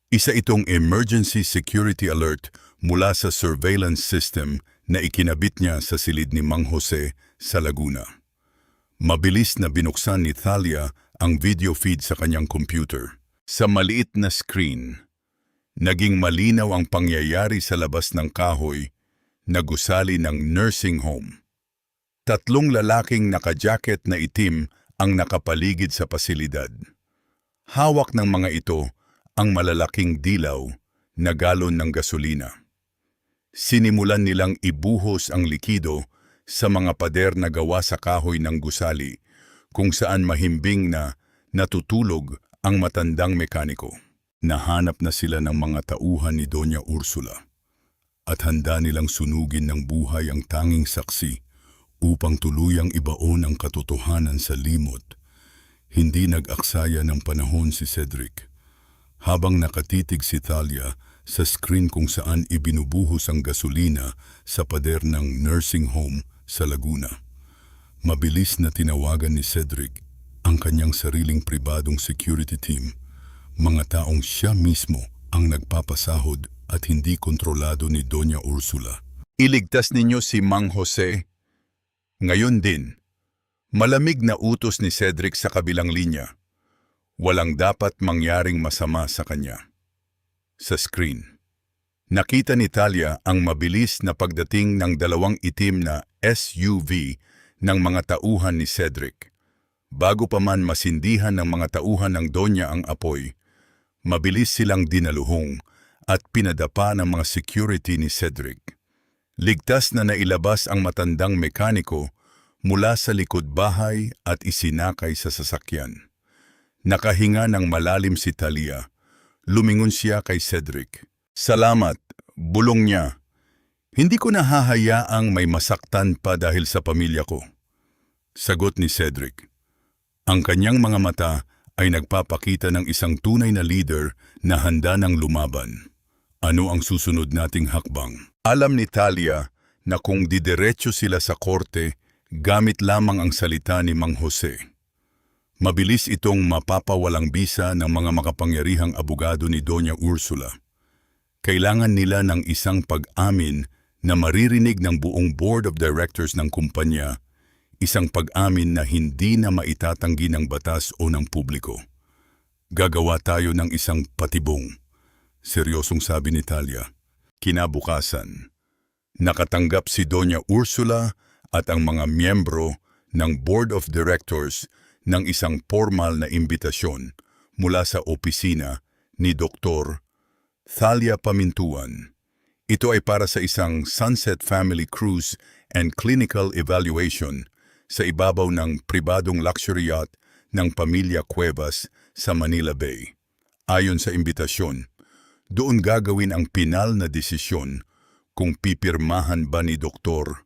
Isa itong emergency security alert mula sa surveillance system na ikinabit niya sa silid ni Mang Jose sa Laguna. Mabilis na binuksan ni Thalia ang video feed sa kanyang computer. Sa maliit na screen, naging malinaw ang pangyayari sa labas ng kahoy na gusali ng nursing home. 3 lalaking naka-jacket na itim ang nakapaligid sa pasilidad. Hawak ng mga ito ang malalaking dilaw na galon ng gasolina. Sinimulan nilang ibuhos ang likido sa mga pader na gawa sa kahoy ng gusali kung saan mahimbing na natutulog ang matandang mekaniko. Nahanap na sila ng mga tauhan ni Doña Ursula at handa nilang sunugin ng buhay ang tanging saksi upang tuluyang ibaon ang katotohanan sa limot. Hindi nag-aksaya ng panahon si Cedric habang nakatitig si Thalia sa screen kung saan ibinubuhos ang gasolina sa pader ng nursing home sa Laguna. Mabilis na tinawagan ni Cedric ang kanyang sariling pribadong security team, mga taong siya mismo ang nagpapasahod at hindi kontrolado ni Doña Ursula. Iligtas ninyo si Mang Jose. Ngayon din, malamig na utos ni Cedric sa kabilang linya. Walang dapat mangyaring masama sa kanya. Sa screen, nakita ni Thalia ang mabilis na pagdating ng 2 itim na SUV ng mga tauhan ni Cedric. Bago pa man masindihan ng mga tauhan ng Donya ang apoy, mabilis silang dinaluhong at pinadapa ng mga security ni Cedric. Ligtas na nailabas ang matandang mekaniko mula sa likod bahay at isinakay sa sasakyan. Nakahinga ng malalim si Thalia. Lumingon siya kay Cedric. Salamat, bulong niya. Hindi ko nahahayaang may masaktan pa dahil sa pamilya ko. Sagot ni Cedric. Ang kanyang mga mata ay nagpapakita ng isang tunay na leader na handa ng lumaban. Ano ang susunod nating hakbang? Alam ni Thalia na kung didiretso sila sa korte, gamit lamang ang salita ni Mang Jose. Mabilis itong mapapawalang bisa ng mga makapangyarihang abogado ni Doña Ursula. Kailangan nila ng isang pag-amin na maririnig ng buong board of directors ng kumpanya, isang pag-amin na hindi na maitatanggi ng batas o ng publiko. Gagawa tayo ng isang patibong, seryosong sabi ni Thalia. Kinabukasan, nakatanggap si Doña Ursula at ang mga miyembro ng board of directors ng isang formal na imbitasyon mula sa opisina ni Dr. Thalia Pamintuan. Ito ay para sa isang Sunset Family Cruise and Clinical Evaluation sa ibabaw ng pribadong luxury yacht ng pamilya Cuevas sa Manila Bay. Ayon sa imbitasyon, doon gagawin ang pinal na desisyon kung pipirmahan ba ni Dr.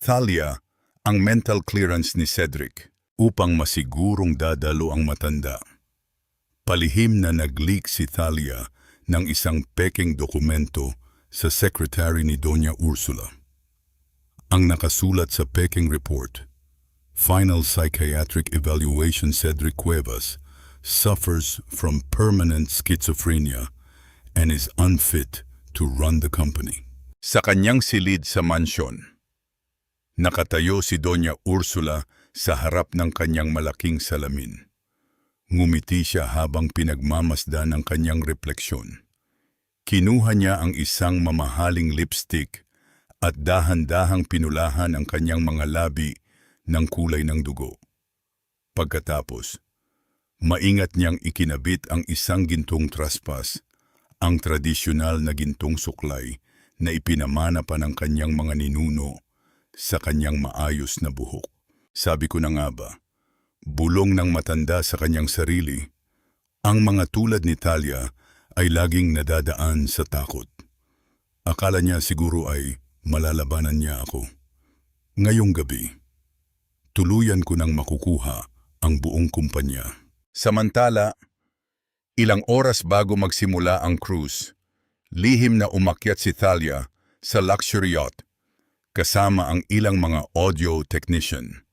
Thalia ang mental clearance ni Cedric upang masigurong dadalo ang matanda. Palihim na nag-leak si Thalia ng isang peking dokumento sa secretary ni Doña Ursula. Ang nakasulat sa peking report, Final Psychiatric Evaluation Cedric Cuevas suffers from permanent schizophrenia and is unfit to run the company. Sa kanyang silid sa mansyon, nakatayo si Doña Ursula sa harap ng kanyang malaking salamin. Ngumiti siya habang pinagmamasdan ang kanyang refleksyon. Kinuha niya ang isang mamahaling lipstick at dahan-dahang pinulahan ang kanyang mga labi ng kulay ng dugo. Pagkatapos, maingat niyang ikinabit ang isang gintong traspas, ang tradisyonal na gintong suklay na ipinamana pa ng kanyang mga ninuno sa kanyang maayos na buhok. Sabi ko na nga ba, bulong ng matanda sa kanyang sarili, ang mga tulad ni Thalia ay laging nadadaan sa takot. Akala niya siguro ay malalabanan niya ako. Ngayong gabi, tuluyan ko nang makukuha ang buong kumpanya. Samantala, ilang oras bago magsimula ang cruise, lihim na umakyat si Thalia sa luxury yacht kasama ang ilang mga audio technician.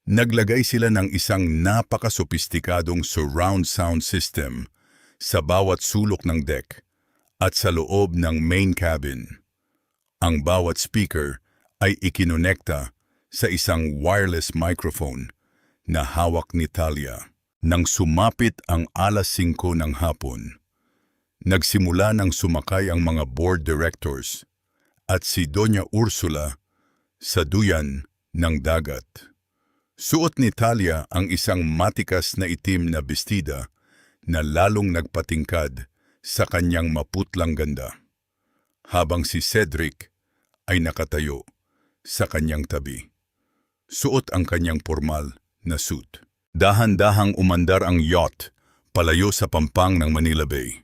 Naglagay sila ng isang napaka-sopistikadong surround sound system sa bawat sulok ng deck at sa loob ng main cabin. Ang bawat speaker ay ikinonekta sa isang wireless microphone na hawak ni Talia. Nang sumapit ang 5:00 ng hapon, nagsimula ng sumakay ang mga board directors at si Doña Ursula sa duyan ng dagat. Suot ni Talia ang isang matikas na itim na bestida na lalong nagpatingkad sa kanyang maputlang ganda, habang si Cedric ay nakatayo sa kanyang tabi. Suot ang kanyang formal na suit. Dahan-dahang umandar ang yacht palayo sa pampang ng Manila Bay,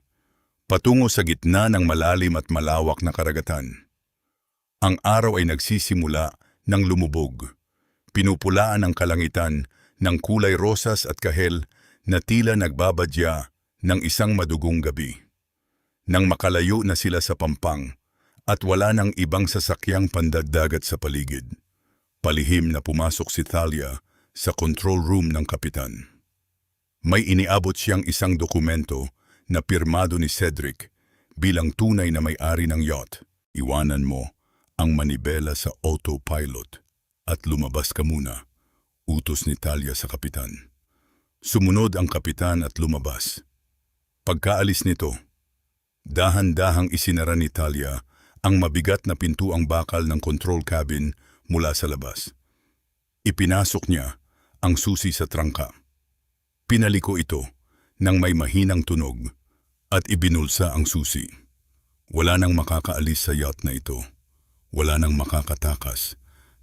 patungo sa gitna ng malalim at malawak na karagatan. Ang araw ay nagsisimula ng lumubog. Pinupulaan ang kalangitan ng kulay rosas at kahel na tila nagbabadya ng isang madugong gabi. Nang makalayo na sila sa pampang at wala nang ibang sasakyang pandagdagat sa paligid, palihim na pumasok si Talia sa control room ng kapitan. May iniabot siyang isang dokumento na pirmado ni Cedric bilang tunay na may-ari ng yacht. Iwanan mo ang manibela sa autopilot at lumabas ka muna, utos ni Talia sa kapitan. Sumunod ang kapitan at lumabas. Pagkaalis nito, dahan-dahang isinara ni Talia ang mabigat na pintuang bakal ng control cabin mula sa labas. Ipinasok niya ang susi sa trangka. Pinaliko ito nang may mahinang tunog at ibinulsa ang susi. Wala nang makakaalis sa yacht na ito. Wala nang makakatakas.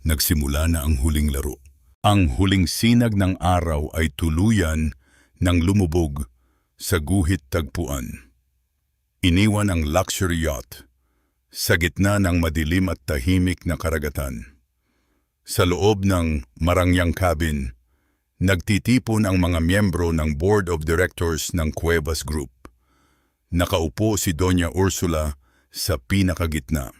Nagsimula na ang huling laro. Ang huling sinag ng araw ay tuluyan ng lumubog sa guhit tagpuan. Iniwan ang luxury yacht sa gitna ng madilim at tahimik na karagatan. Sa loob ng marangyang cabin, nagtitipon ang mga miyembro ng Board of Directors ng Cuevas Group. Nakaupo si Doña Ursula sa pinakagitna.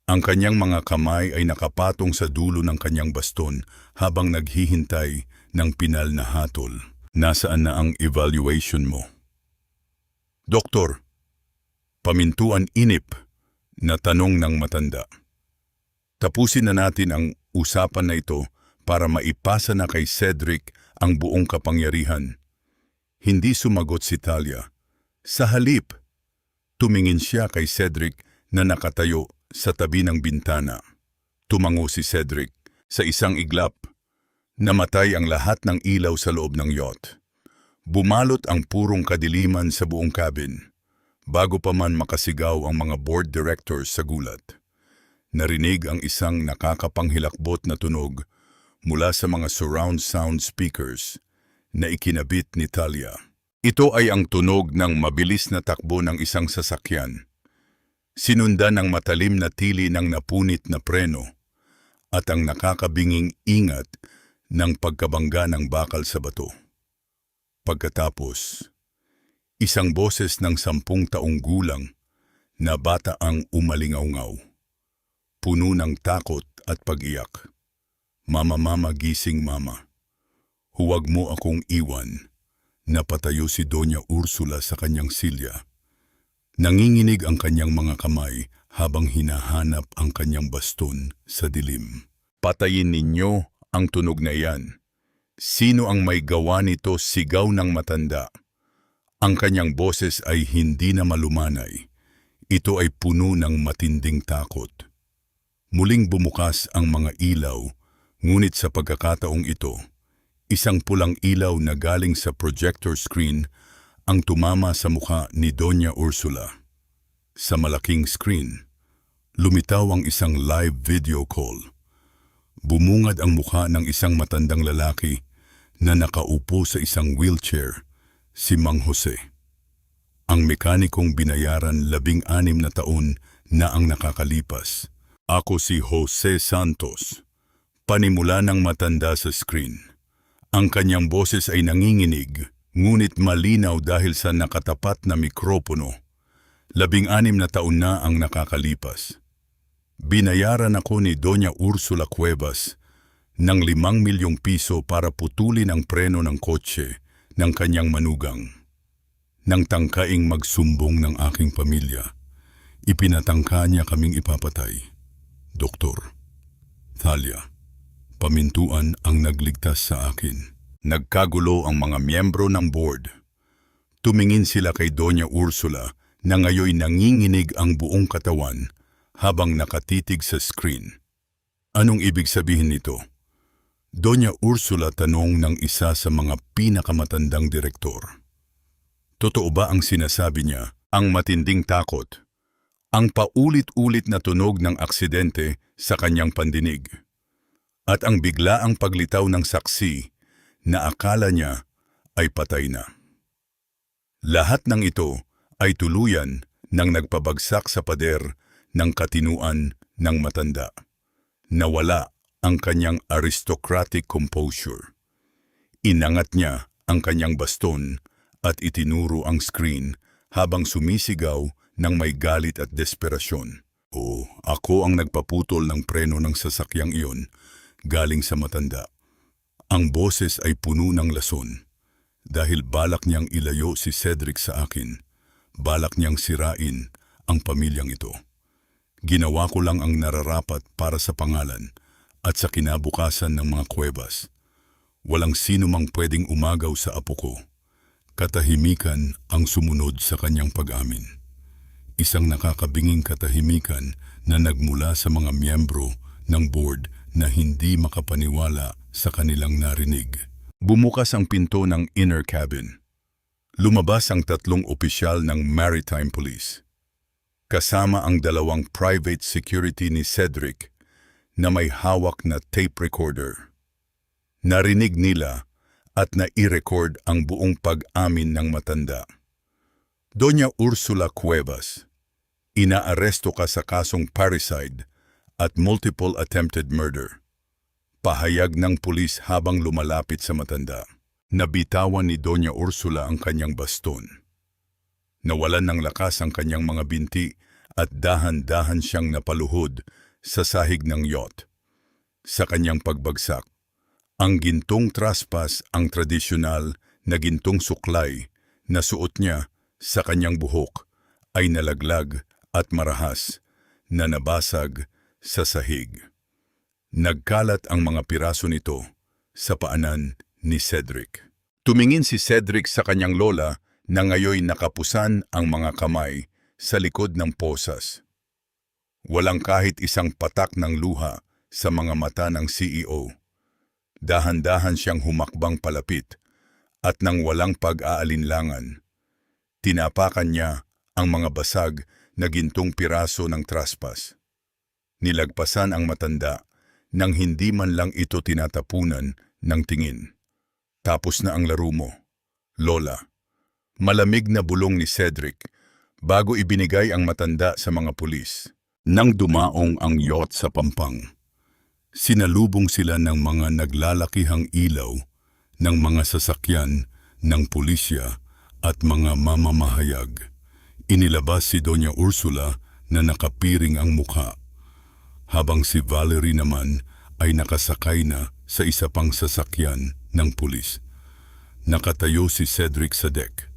Ang kanyang mga kamay ay nakapatong sa dulo ng kanyang baston habang naghihintay ng pinal na hatol. Nasaan na ang evaluation mo? Doktor, pamintuan inip na tanong ng matanda. Tapusin na natin ang usapan na ito para maipasa na kay Cedric ang buong kapangyarihan. Hindi sumagot si Talia. Sa halip, tumingin siya kay Cedric na nakatayo sa tabi ng bintana. Tumango si Cedric. Sa isang iglap, namatay ang lahat ng ilaw sa loob ng yacht. Bumalot ang purong kadiliman sa buong cabin, bago pa man makasigaw ang mga board directors sa gulat. Narinig ang isang nakakapanghilakbot na tunog mula sa mga surround sound speakers na ikinabit ni Talia. Ito ay ang tunog ng mabilis na takbo ng isang sasakyan. Sinundan ng matalim na tili ng napunit na preno at ang nakakabinging ingat ng pagkabangga ng bakal sa bato. Pagkatapos, isang boses ng 10 taong gulang na bata ang umalingaw-ngaw, puno ng takot at pag-iyak. Mama, gising mama. Huwag mo akong iwan. Napatayo si Doña Ursula sa kanyang silya. Nanginginig ang kanyang mga kamay habang hinahanap ang kanyang baston sa dilim. Patayin ninyo ang tunog na iyan. Sino ang may gawa nito? Sigaw ng matanda. Ang kanyang boses ay hindi na malumanay. Ito ay puno ng matinding takot. Muling bumukas ang mga ilaw, ngunit sa pagkakataong ito, isang pulang ilaw na galing sa projector screen ang tumama sa mukha ni Doña Ursula. Sa malaking screen, lumitaw ang isang live video call. Bumungad ang mukha ng isang matandang lalaki na nakaupo sa isang wheelchair, si Mang Jose. Ang mekanikong binayaran 16 na taon na ang nakakalipas. Ako si Jose Santos. Panimula ng matanda sa screen. Ang kanyang boses ay nanginginig, ngunit malinaw dahil sa nakatapat na mikropono. 16 na taon na ang nakakalipas. Binayaran ako ni Doña Ursula Cuevas ng 5 milyong piso para putulin ang preno ng kotse ng kanyang manugang. nang tangkaing magsumbong ng aking pamilya. Ipinatangka niya kaming ipapatay. Doktor, Thalia, pamintuan ang nagligtas sa akin. Nagkagulo ang mga miyembro ng board. Tumingin sila kay Doña Ursula na ngayoy nanginginig ang buong katawan habang nakatitig sa screen. Anong ibig sabihin nito? Doña Ursula tanong ng isa sa mga pinakamatandang direktor. Totoo ba ang sinasabi niya, ang matinding takot? Ang paulit-ulit na tunog ng aksidente sa kanyang pandinig. At ang biglaang paglitaw ng saksi na akala niya ay patay na. Lahat ng ito ay tuluyan ng nagpabagsak sa pader ng katinuan ng matanda. Nawala ang kanyang aristocratic composure. Inangat niya ang kanyang baston at itinuro ang screen habang sumisigaw ng may galit at desperasyon. Ako ang nagpaputol ng preno ng sasakyang iyon galing sa matanda. Ang boses ay puno ng lason dahil balak niyang ilayo si Cedric sa akin. Balak niyang sirain ang pamilyang ito. Ginawa ko lang ang nararapat para sa pangalan at sa kinabukasan ng mga kuwebas. Walang sino mang pwedeng umagaw sa apo ko. Katahimikan ang sumunod sa kanyang pag-amin. Isang nakakabinging katahimikan na nagmula sa mga miyembro ng board na hindi makapaniwala sa kanilang narinig. Bumukas ang pinto ng inner cabin. Lumabas ang 3 opisyal ng Maritime Police. Kasama ang 2 private security ni Cedric na may hawak na tape recorder. Narinig nila at nai-record ang buong pag-amin ng matanda. Doña Ursula Cuevas, inaaresto ka sa kasong parricide at multiple attempted murder. Pahayag ng pulis habang lumalapit sa matanda. Nabitawan ni Doña Ursula ang kanyang baston. Nawalan ng lakas ang kanyang mga binti at dahan-dahan siyang napaluhod sa sahig ng yacht. Sa kanyang pagbagsak, ang gintong traspas ang tradisyonal na gintong suklay na suot niya sa kanyang buhok ay nalaglag at marahas na nabasag sa sahig. Nagkalat ang mga piraso nito sa paanan ni Cedric. Tumingin si Cedric sa kanyang lola na ngayoy nakapusan ang mga kamay sa likod ng posas. Walang kahit isang patak ng luha sa mga mata ng CEO. Dahan-dahan siyang humakbang palapit at nang walang pag-aalinlangan, tinapakan niya ang mga basag na gintong piraso ng traspas. Nilagpasan ang matanda nang hindi man lang ito tinatapunan ng tingin. Tapos na ang laro mo, Lola. Malamig na bulong ni Cedric bago ibinigay ang matanda sa mga pulis. Nang dumaong ang yacht sa pampang, sinalubong sila ng mga naglalakihang ilaw ng mga sasakyan ng pulisya at mga mamamahayag. Inilabas si Doña Ursula na nakapiring ang mukha, habang si Valerie naman ay nakasakay na sa isa pang sasakyan ng pulis. Nakatayo si Cedric sa deck.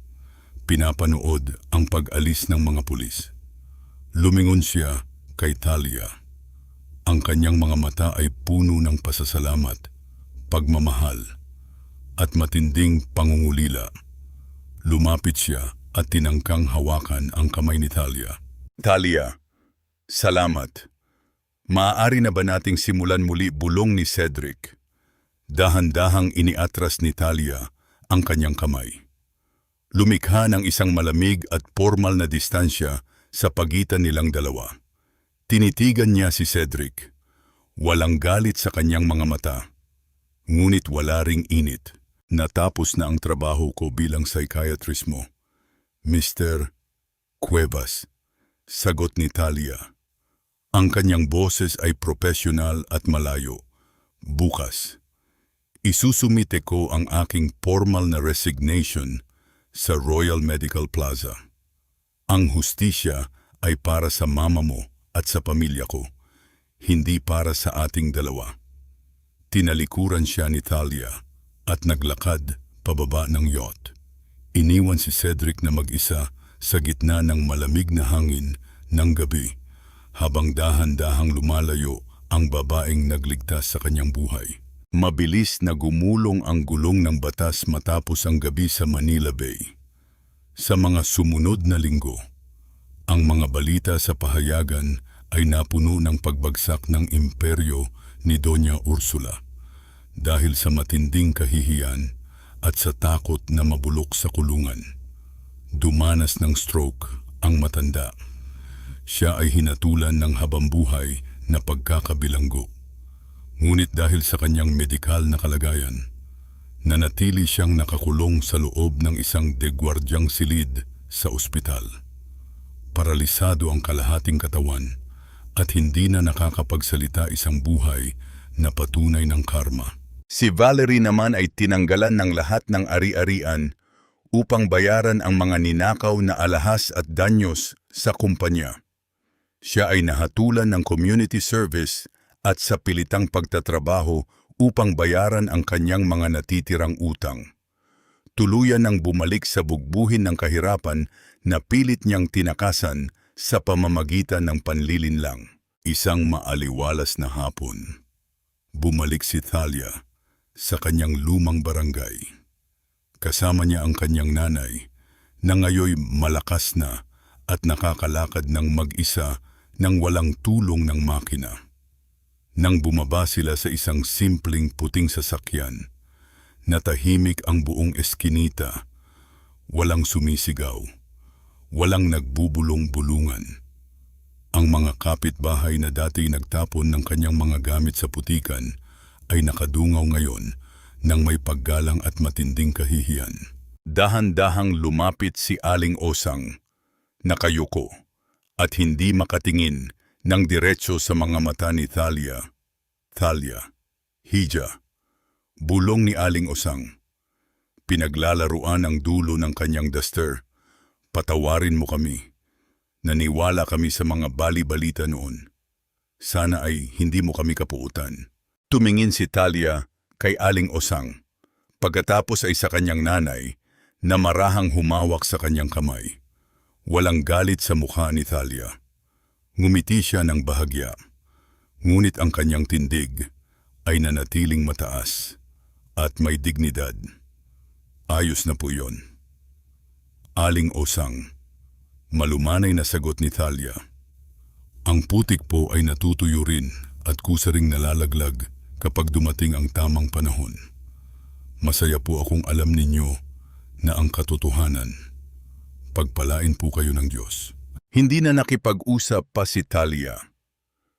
Pinapanood ang pag-alis ng mga pulis. Lumingon siya kay Thalia. Ang kanyang mga mata ay puno ng pasasalamat, pagmamahal, at matinding pangungulila. Lumapit siya at tinangkang hawakan ang kamay ni Thalia. Thalia, salamat. Maaari na ba nating simulan muli, bulong ni Cedric? Dahan-dahang iniatras ni Thalia ang kanyang kamay. Lumikha ng isang malamig at formal na distansya sa pagitan nilang dalawa. Tinitigan niya si Cedric. Walang galit sa kanyang mga mata, ngunit wala ring init. Natapos na ang trabaho ko bilang psychiatrist mo, Mr. Cuevas, sagot ni Thalia. Ang kanyang boses ay profesional at malayo. Bukas, isusumite ko ang aking formal na resignation sa Royal Medical Plaza. Ang hustisya ay para sa mama mo at sa pamilya ko, hindi para sa ating dalawa. Tinalikuran siya ni Thalia at naglakad pababa ng yacht. Iniwan si Cedric na mag-isa sa gitna ng malamig na hangin ng gabi habang dahan-dahang lumalayo ang babaeng nagligtas sa kanyang buhay. Mabilis na gumulong ang gulong ng batas matapos ang gabi sa Manila Bay. Sa mga sumunod na linggo, ang mga balita sa pahayagan ay napuno ng pagbagsak ng imperyo ni Doña Ursula dahil sa matinding kahihiyan at sa takot na mabulok sa kulungan. Dumanas ng stroke ang matanda. Siya ay hinatulan ng habambuhay na pagkakabilanggo. Ngunit dahil sa kanyang medikal na kalagayan, nanatili siyang nakakulong sa loob ng isang degwardyang silid sa ospital. Paralisado ang kalahating katawan at hindi na nakakapagsalita isang buhay na patunay ng karma. Si Valerie naman ay tinanggalan ng lahat ng ari-arian upang bayaran ang mga ninakaw na alahas at danyos sa kumpanya. Siya ay nahatulan ng community service at sa pilitang pagtatrabaho upang bayaran ang kanyang mga natitirang utang. Tuluyan nang bumalik sa bugbuhin ng kahirapan na pilit niyang tinakasan sa pamamagitan ng panlilinlang. Isang maaliwalas na hapon, bumalik si Thalia sa kanyang lumang barangay. Kasama niya ang kanyang nanay na ngayoy malakas na at nakakalakad ng mag-isa nang walang tulong ng makina. Nang bumaba sila sa isang simpleng puting sasakyan, natahimik ang buong eskinita, walang sumisigaw, walang nagbubulong-bulungan. Ang mga kapitbahay na dati nagtapon ng kanyang mga gamit sa putikan ay nakadungaw ngayon nang may paggalang at matinding kahihiyan. Dahan-dahang lumapit si Aling Osang, nakayuko at hindi makatingin ng diretso sa mga mata ni Thalia. Thalia, Hija, bulong ni Aling Osang. Pinaglalaruan ang dulo ng kanyang duster. Patawarin mo kami. Naniwala kami sa mga bali-balita noon. Sana ay hindi mo kami kapuutan. Tumingin si Thalia kay Aling Osang. Pagkatapos ay sa kanyang nanay na marahang humawak sa kanyang kamay. Walang galit sa mukha ni Thalia. Ngumiti siya ng bahagya. Ngunit ang kanyang tindig ay nanatiling mataas at may dignidad. Ayos na po yon. Aling Osang, malumanay na sagot ni Thalia. Ang putik po ay natutuyo rin at kusa ring nalalaglag kapag dumating ang tamang panahon. Masaya po akong alam ninyo na ang katotohanan. Pagpalain po kayo ng Diyos. Hindi na nakipag-usap pa si Thalia.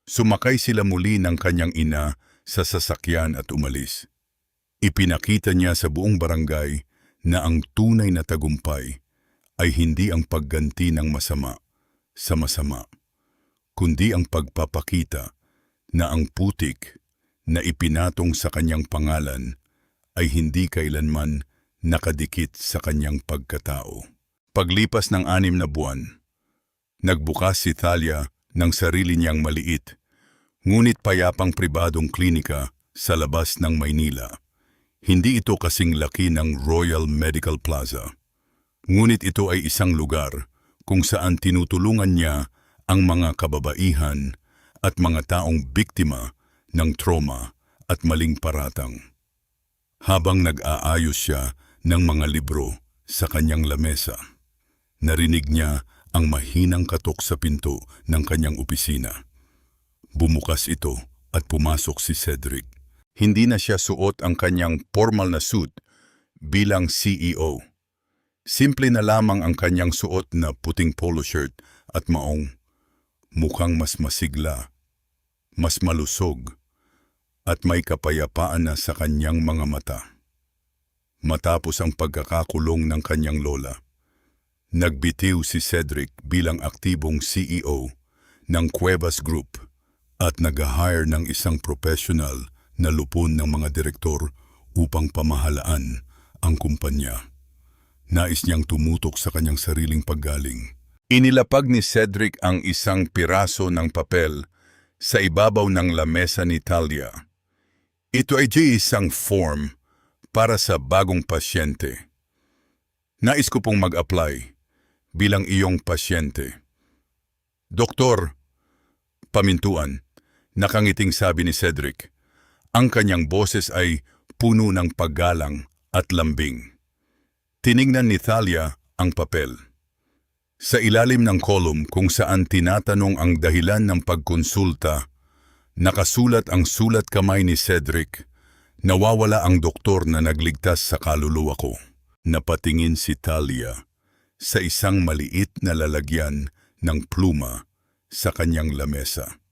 Sumakay sila muli ng kanyang ina sa sasakyan at umalis. Ipinakita niya sa buong barangay na ang tunay na tagumpay ay hindi ang pagganti ng masama sa masama, kundi ang pagpapakita na ang putik na ipinatong sa kanyang pangalan ay hindi kailanman nakadikit sa kanyang pagkatao. Paglipas ng 6 na buwan, nagbukas si Thalia ng sarili niyang maliit, ngunit payapang pribadong klinika sa labas ng Maynila. Hindi ito kasing laki ng Royal Medical Plaza, ngunit ito ay isang lugar kung saan tinutulungan niya ang mga kababaihan at mga taong biktima ng trauma at maling paratang. Habang nag-aayos siya ng mga libro sa kanyang lamesa, narinig niya ang mahinang katok sa pinto ng kanyang opisina. Bumukas ito at pumasok si Cedric. Hindi na siya suot ang kanyang formal na suit bilang CEO. Simple na lamang ang kanyang suot na puting polo shirt at maong. Mukhang mas masigla, mas malusog, at may kapayapaan na sa kanyang mga mata. Matapos ang pagkakakulong ng kanyang lola, nagbitiw si Cedric bilang aktibong CEO ng Cuevas Group at nag-hire ng isang professional na lupon ng mga direktor upang pamahalaan ang kumpanya. Nais niyang tumutok sa kanyang sariling paggaling. Inilapag ni Cedric ang isang piraso ng papel sa ibabaw ng lamesa ni Thalia. Ito ay isang form para sa bagong pasyente. Nais ko pong mag-apply bilang iyong pasyente. Doktor, pamintuan, nakangiting sabi ni Cedric. Ang kanyang boses ay puno ng paggalang at lambing. Tiningnan ni Thalia ang papel. Sa ilalim ng kolum kung saan tinatanong ang dahilan ng pagkonsulta, nakasulat ang sulat kamay ni Cedric. Nawawala ang doktor na nagligtas sa kaluluwa ko. Napatingin si Thalia sa isang maliit na lalagyan ng pluma sa kanyang lamesa.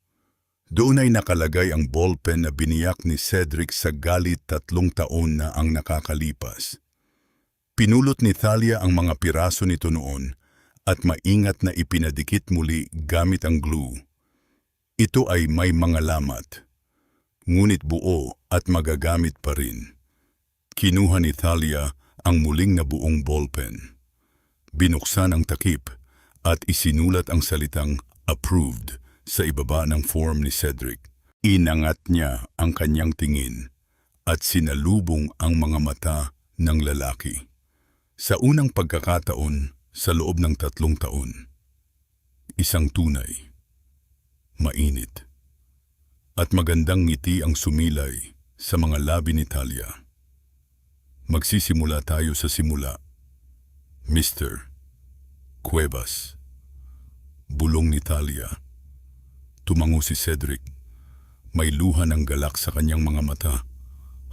Doon ay nakalagay ang ballpen na biniyak ni Cedric sa galit 3 taon na ang nakakalipas. Pinulot ni Thalia ang mga piraso nito noon at maingat na ipinadikit muli gamit ang glue. Ito ay may mga lamat, ngunit buo at magagamit pa rin. Kinuha ni Thalia ang muling nabuong ballpen. Binuksan ang takip at isinulat ang salitang approved sa ibaba ng form ni Cedric. Inangat niya ang kanyang tingin at sinalubong ang mga mata ng lalaki. Sa unang pagkakataon sa loob ng 3 taon, isang tunay, mainit, at magandang ngiti ang sumilay sa mga labi ni Thalia. Magsisimula tayo sa simula, Mr. Cuevas. Bulong ni Thalia. Tumango si Cedric. May luha ng galak sa kanyang mga mata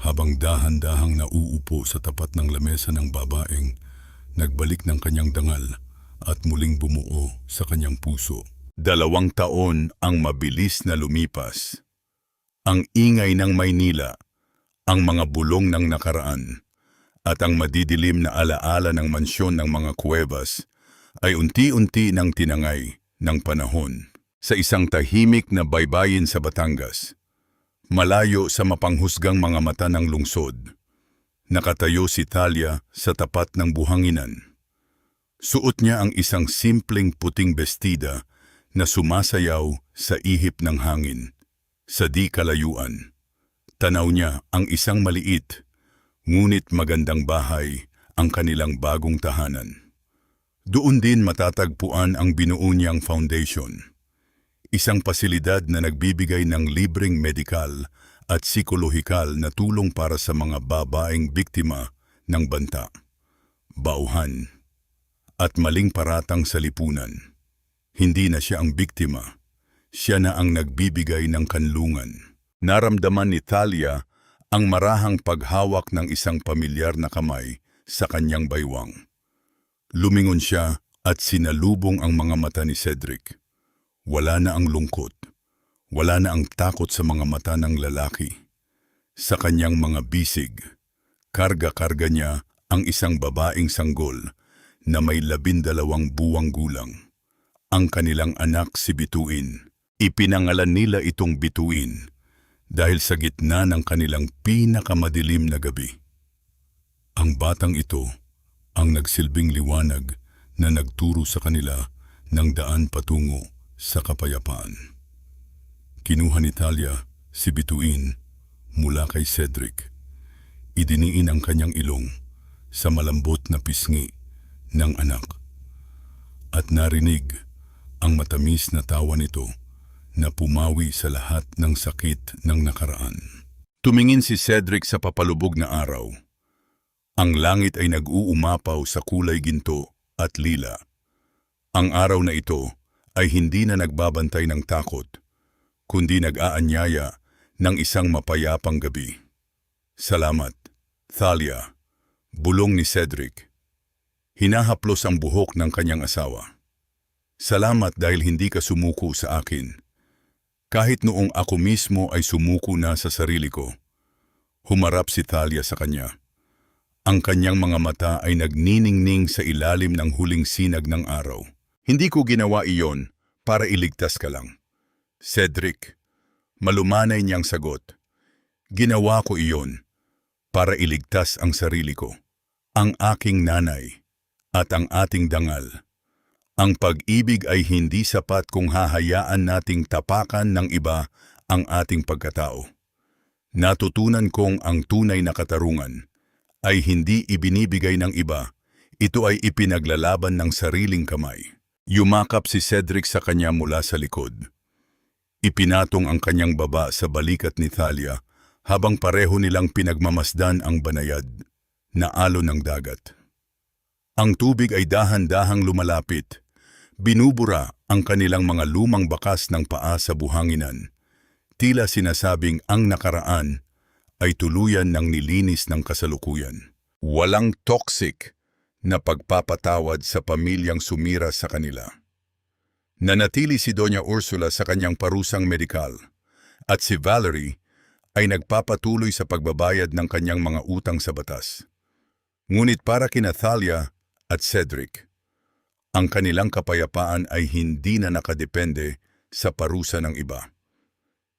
habang dahan-dahang nauupo sa tapat ng lamesa ng babaeng nagbalik ng kanyang dangal at muling bumuo sa kanyang puso. 2 taon ang mabilis na lumipas. Ang ingay ng Maynila, ang mga bulong ng nakaraan, at ang madidilim na alaala ng mansyon ng mga Cuevas ay unti-unti nang tinangay ng panahon. Sa isang tahimik na baybayin sa Batangas, malayo sa mapanghusgang mga mata ng lungsod, nakatayo si Thalia sa tapat ng buhanginan. Suot niya ang isang simpleng puting bestida na sumasayaw sa ihip ng hangin. Sa di kalayuan, tanaw niya ang isang maliit, ngunit magandang bahay, ang kanilang bagong tahanan. Doon din matatagpuan ang binuo niyang foundation. Isang pasilidad na nagbibigay ng libreng medikal at psikolohikal na tulong para sa mga babaeng biktima ng banta, bauhan, at maling paratang sa lipunan. Hindi na siya ang biktima, siya na ang nagbibigay ng kanlungan. Naramdaman ni Thalia ang marahang paghawak ng isang pamilyar na kamay sa kanyang baywang. Lumingon siya at sinalubong ang mga mata ni Cedric. Wala na ang lungkot, wala na ang takot sa mga mata ng lalaki. Sa kanyang mga bisig, karga-karga niya ang isang babaeng sanggol na may 12 buwang gulang. Ang kanilang anak si Bituin. Ipinangalan nila itong Bituin dahil sa gitna ng kanilang pinakamadilim na gabi. Ang batang ito ang nagsilbing liwanag na nagturo sa kanila ng daan patungo sa kapayapaan. Kinuha ni Thalia si Bituin mula kay Cedric. Idiniin ang kanyang ilong sa malambot na pisngi ng anak. At narinig ang matamis na tawa nito na pumawi sa lahat ng sakit ng nakaraan. Tumingin si Cedric sa papalubog na araw. Ang langit ay nag-uumapaw sa kulay ginto at lila. Ang araw na ito ay hindi na nagbabantay ng takot, kundi nag-aanyaya ng isang mapayapang gabi. Salamat, Thalia, bulong ni Cedric. Hinahaplos ang buhok ng kanyang asawa. Salamat dahil hindi ka sumuko sa akin. Kahit noong ako mismo ay sumuko na sa sarili ko. Humarap si Thalia sa kanya. Ang kanyang mga mata ay nagniningning sa ilalim ng huling sinag ng araw. Hindi ko ginawa iyon para iligtas ka lang. Cedric, malumanay niyang sagot. Ginawa ko iyon para iligtas ang sarili ko, ang aking nanay, at ang ating dangal. Ang pag-ibig ay hindi sapat kung hahayaan nating tapakan ng iba ang ating pagkatao. Natutunan kong ang tunay na katarungan ay hindi ibinibigay ng iba, Ito ay ipinaglalaban ng sariling kamay. Yumakap si Cedric sa kanya mula sa likod. Ipinatong ang kanyang baba sa balikat ni Thalia habang pareho nilang pinagmamasdan ang banayad na alon ng dagat. Ang tubig ay dahan-dahang lumalapit. Binubura ang kanilang mga lumang bakas ng paa sa buhanginan. Tila sinasabing ang nakaraan ay tuluyan ng nilinis ng kasalukuyan. Walang toxic na pagpapatawad sa pamilyang sumira sa kanila. Nanatili si Doña Ursula sa kanyang parusang medikal at si Valerie ay nagpapatuloy sa pagbabayad ng kanyang mga utang sa batas. Ngunit para kina Thalia at Cedric, ang kanilang kapayapaan ay hindi na nakadepende sa parusa ng iba.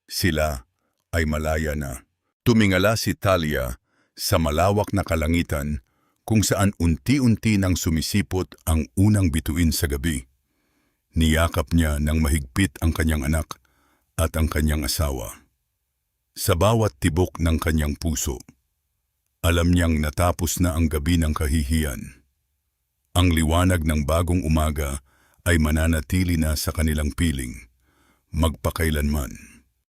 Sila ay malaya na. Tumingala si Thalia sa malawak na kalangitan kung saan unti-unti nang sumisipot ang unang bituin sa gabi. Niyakap niya ng mahigpit ang kanyang anak at ang kanyang asawa. Sa bawat tibok ng kanyang puso, alam niyang natapos na ang gabi ng kahihiyan. Ang liwanag ng bagong umaga ay mananatili na sa kanilang piling, magpakailanman.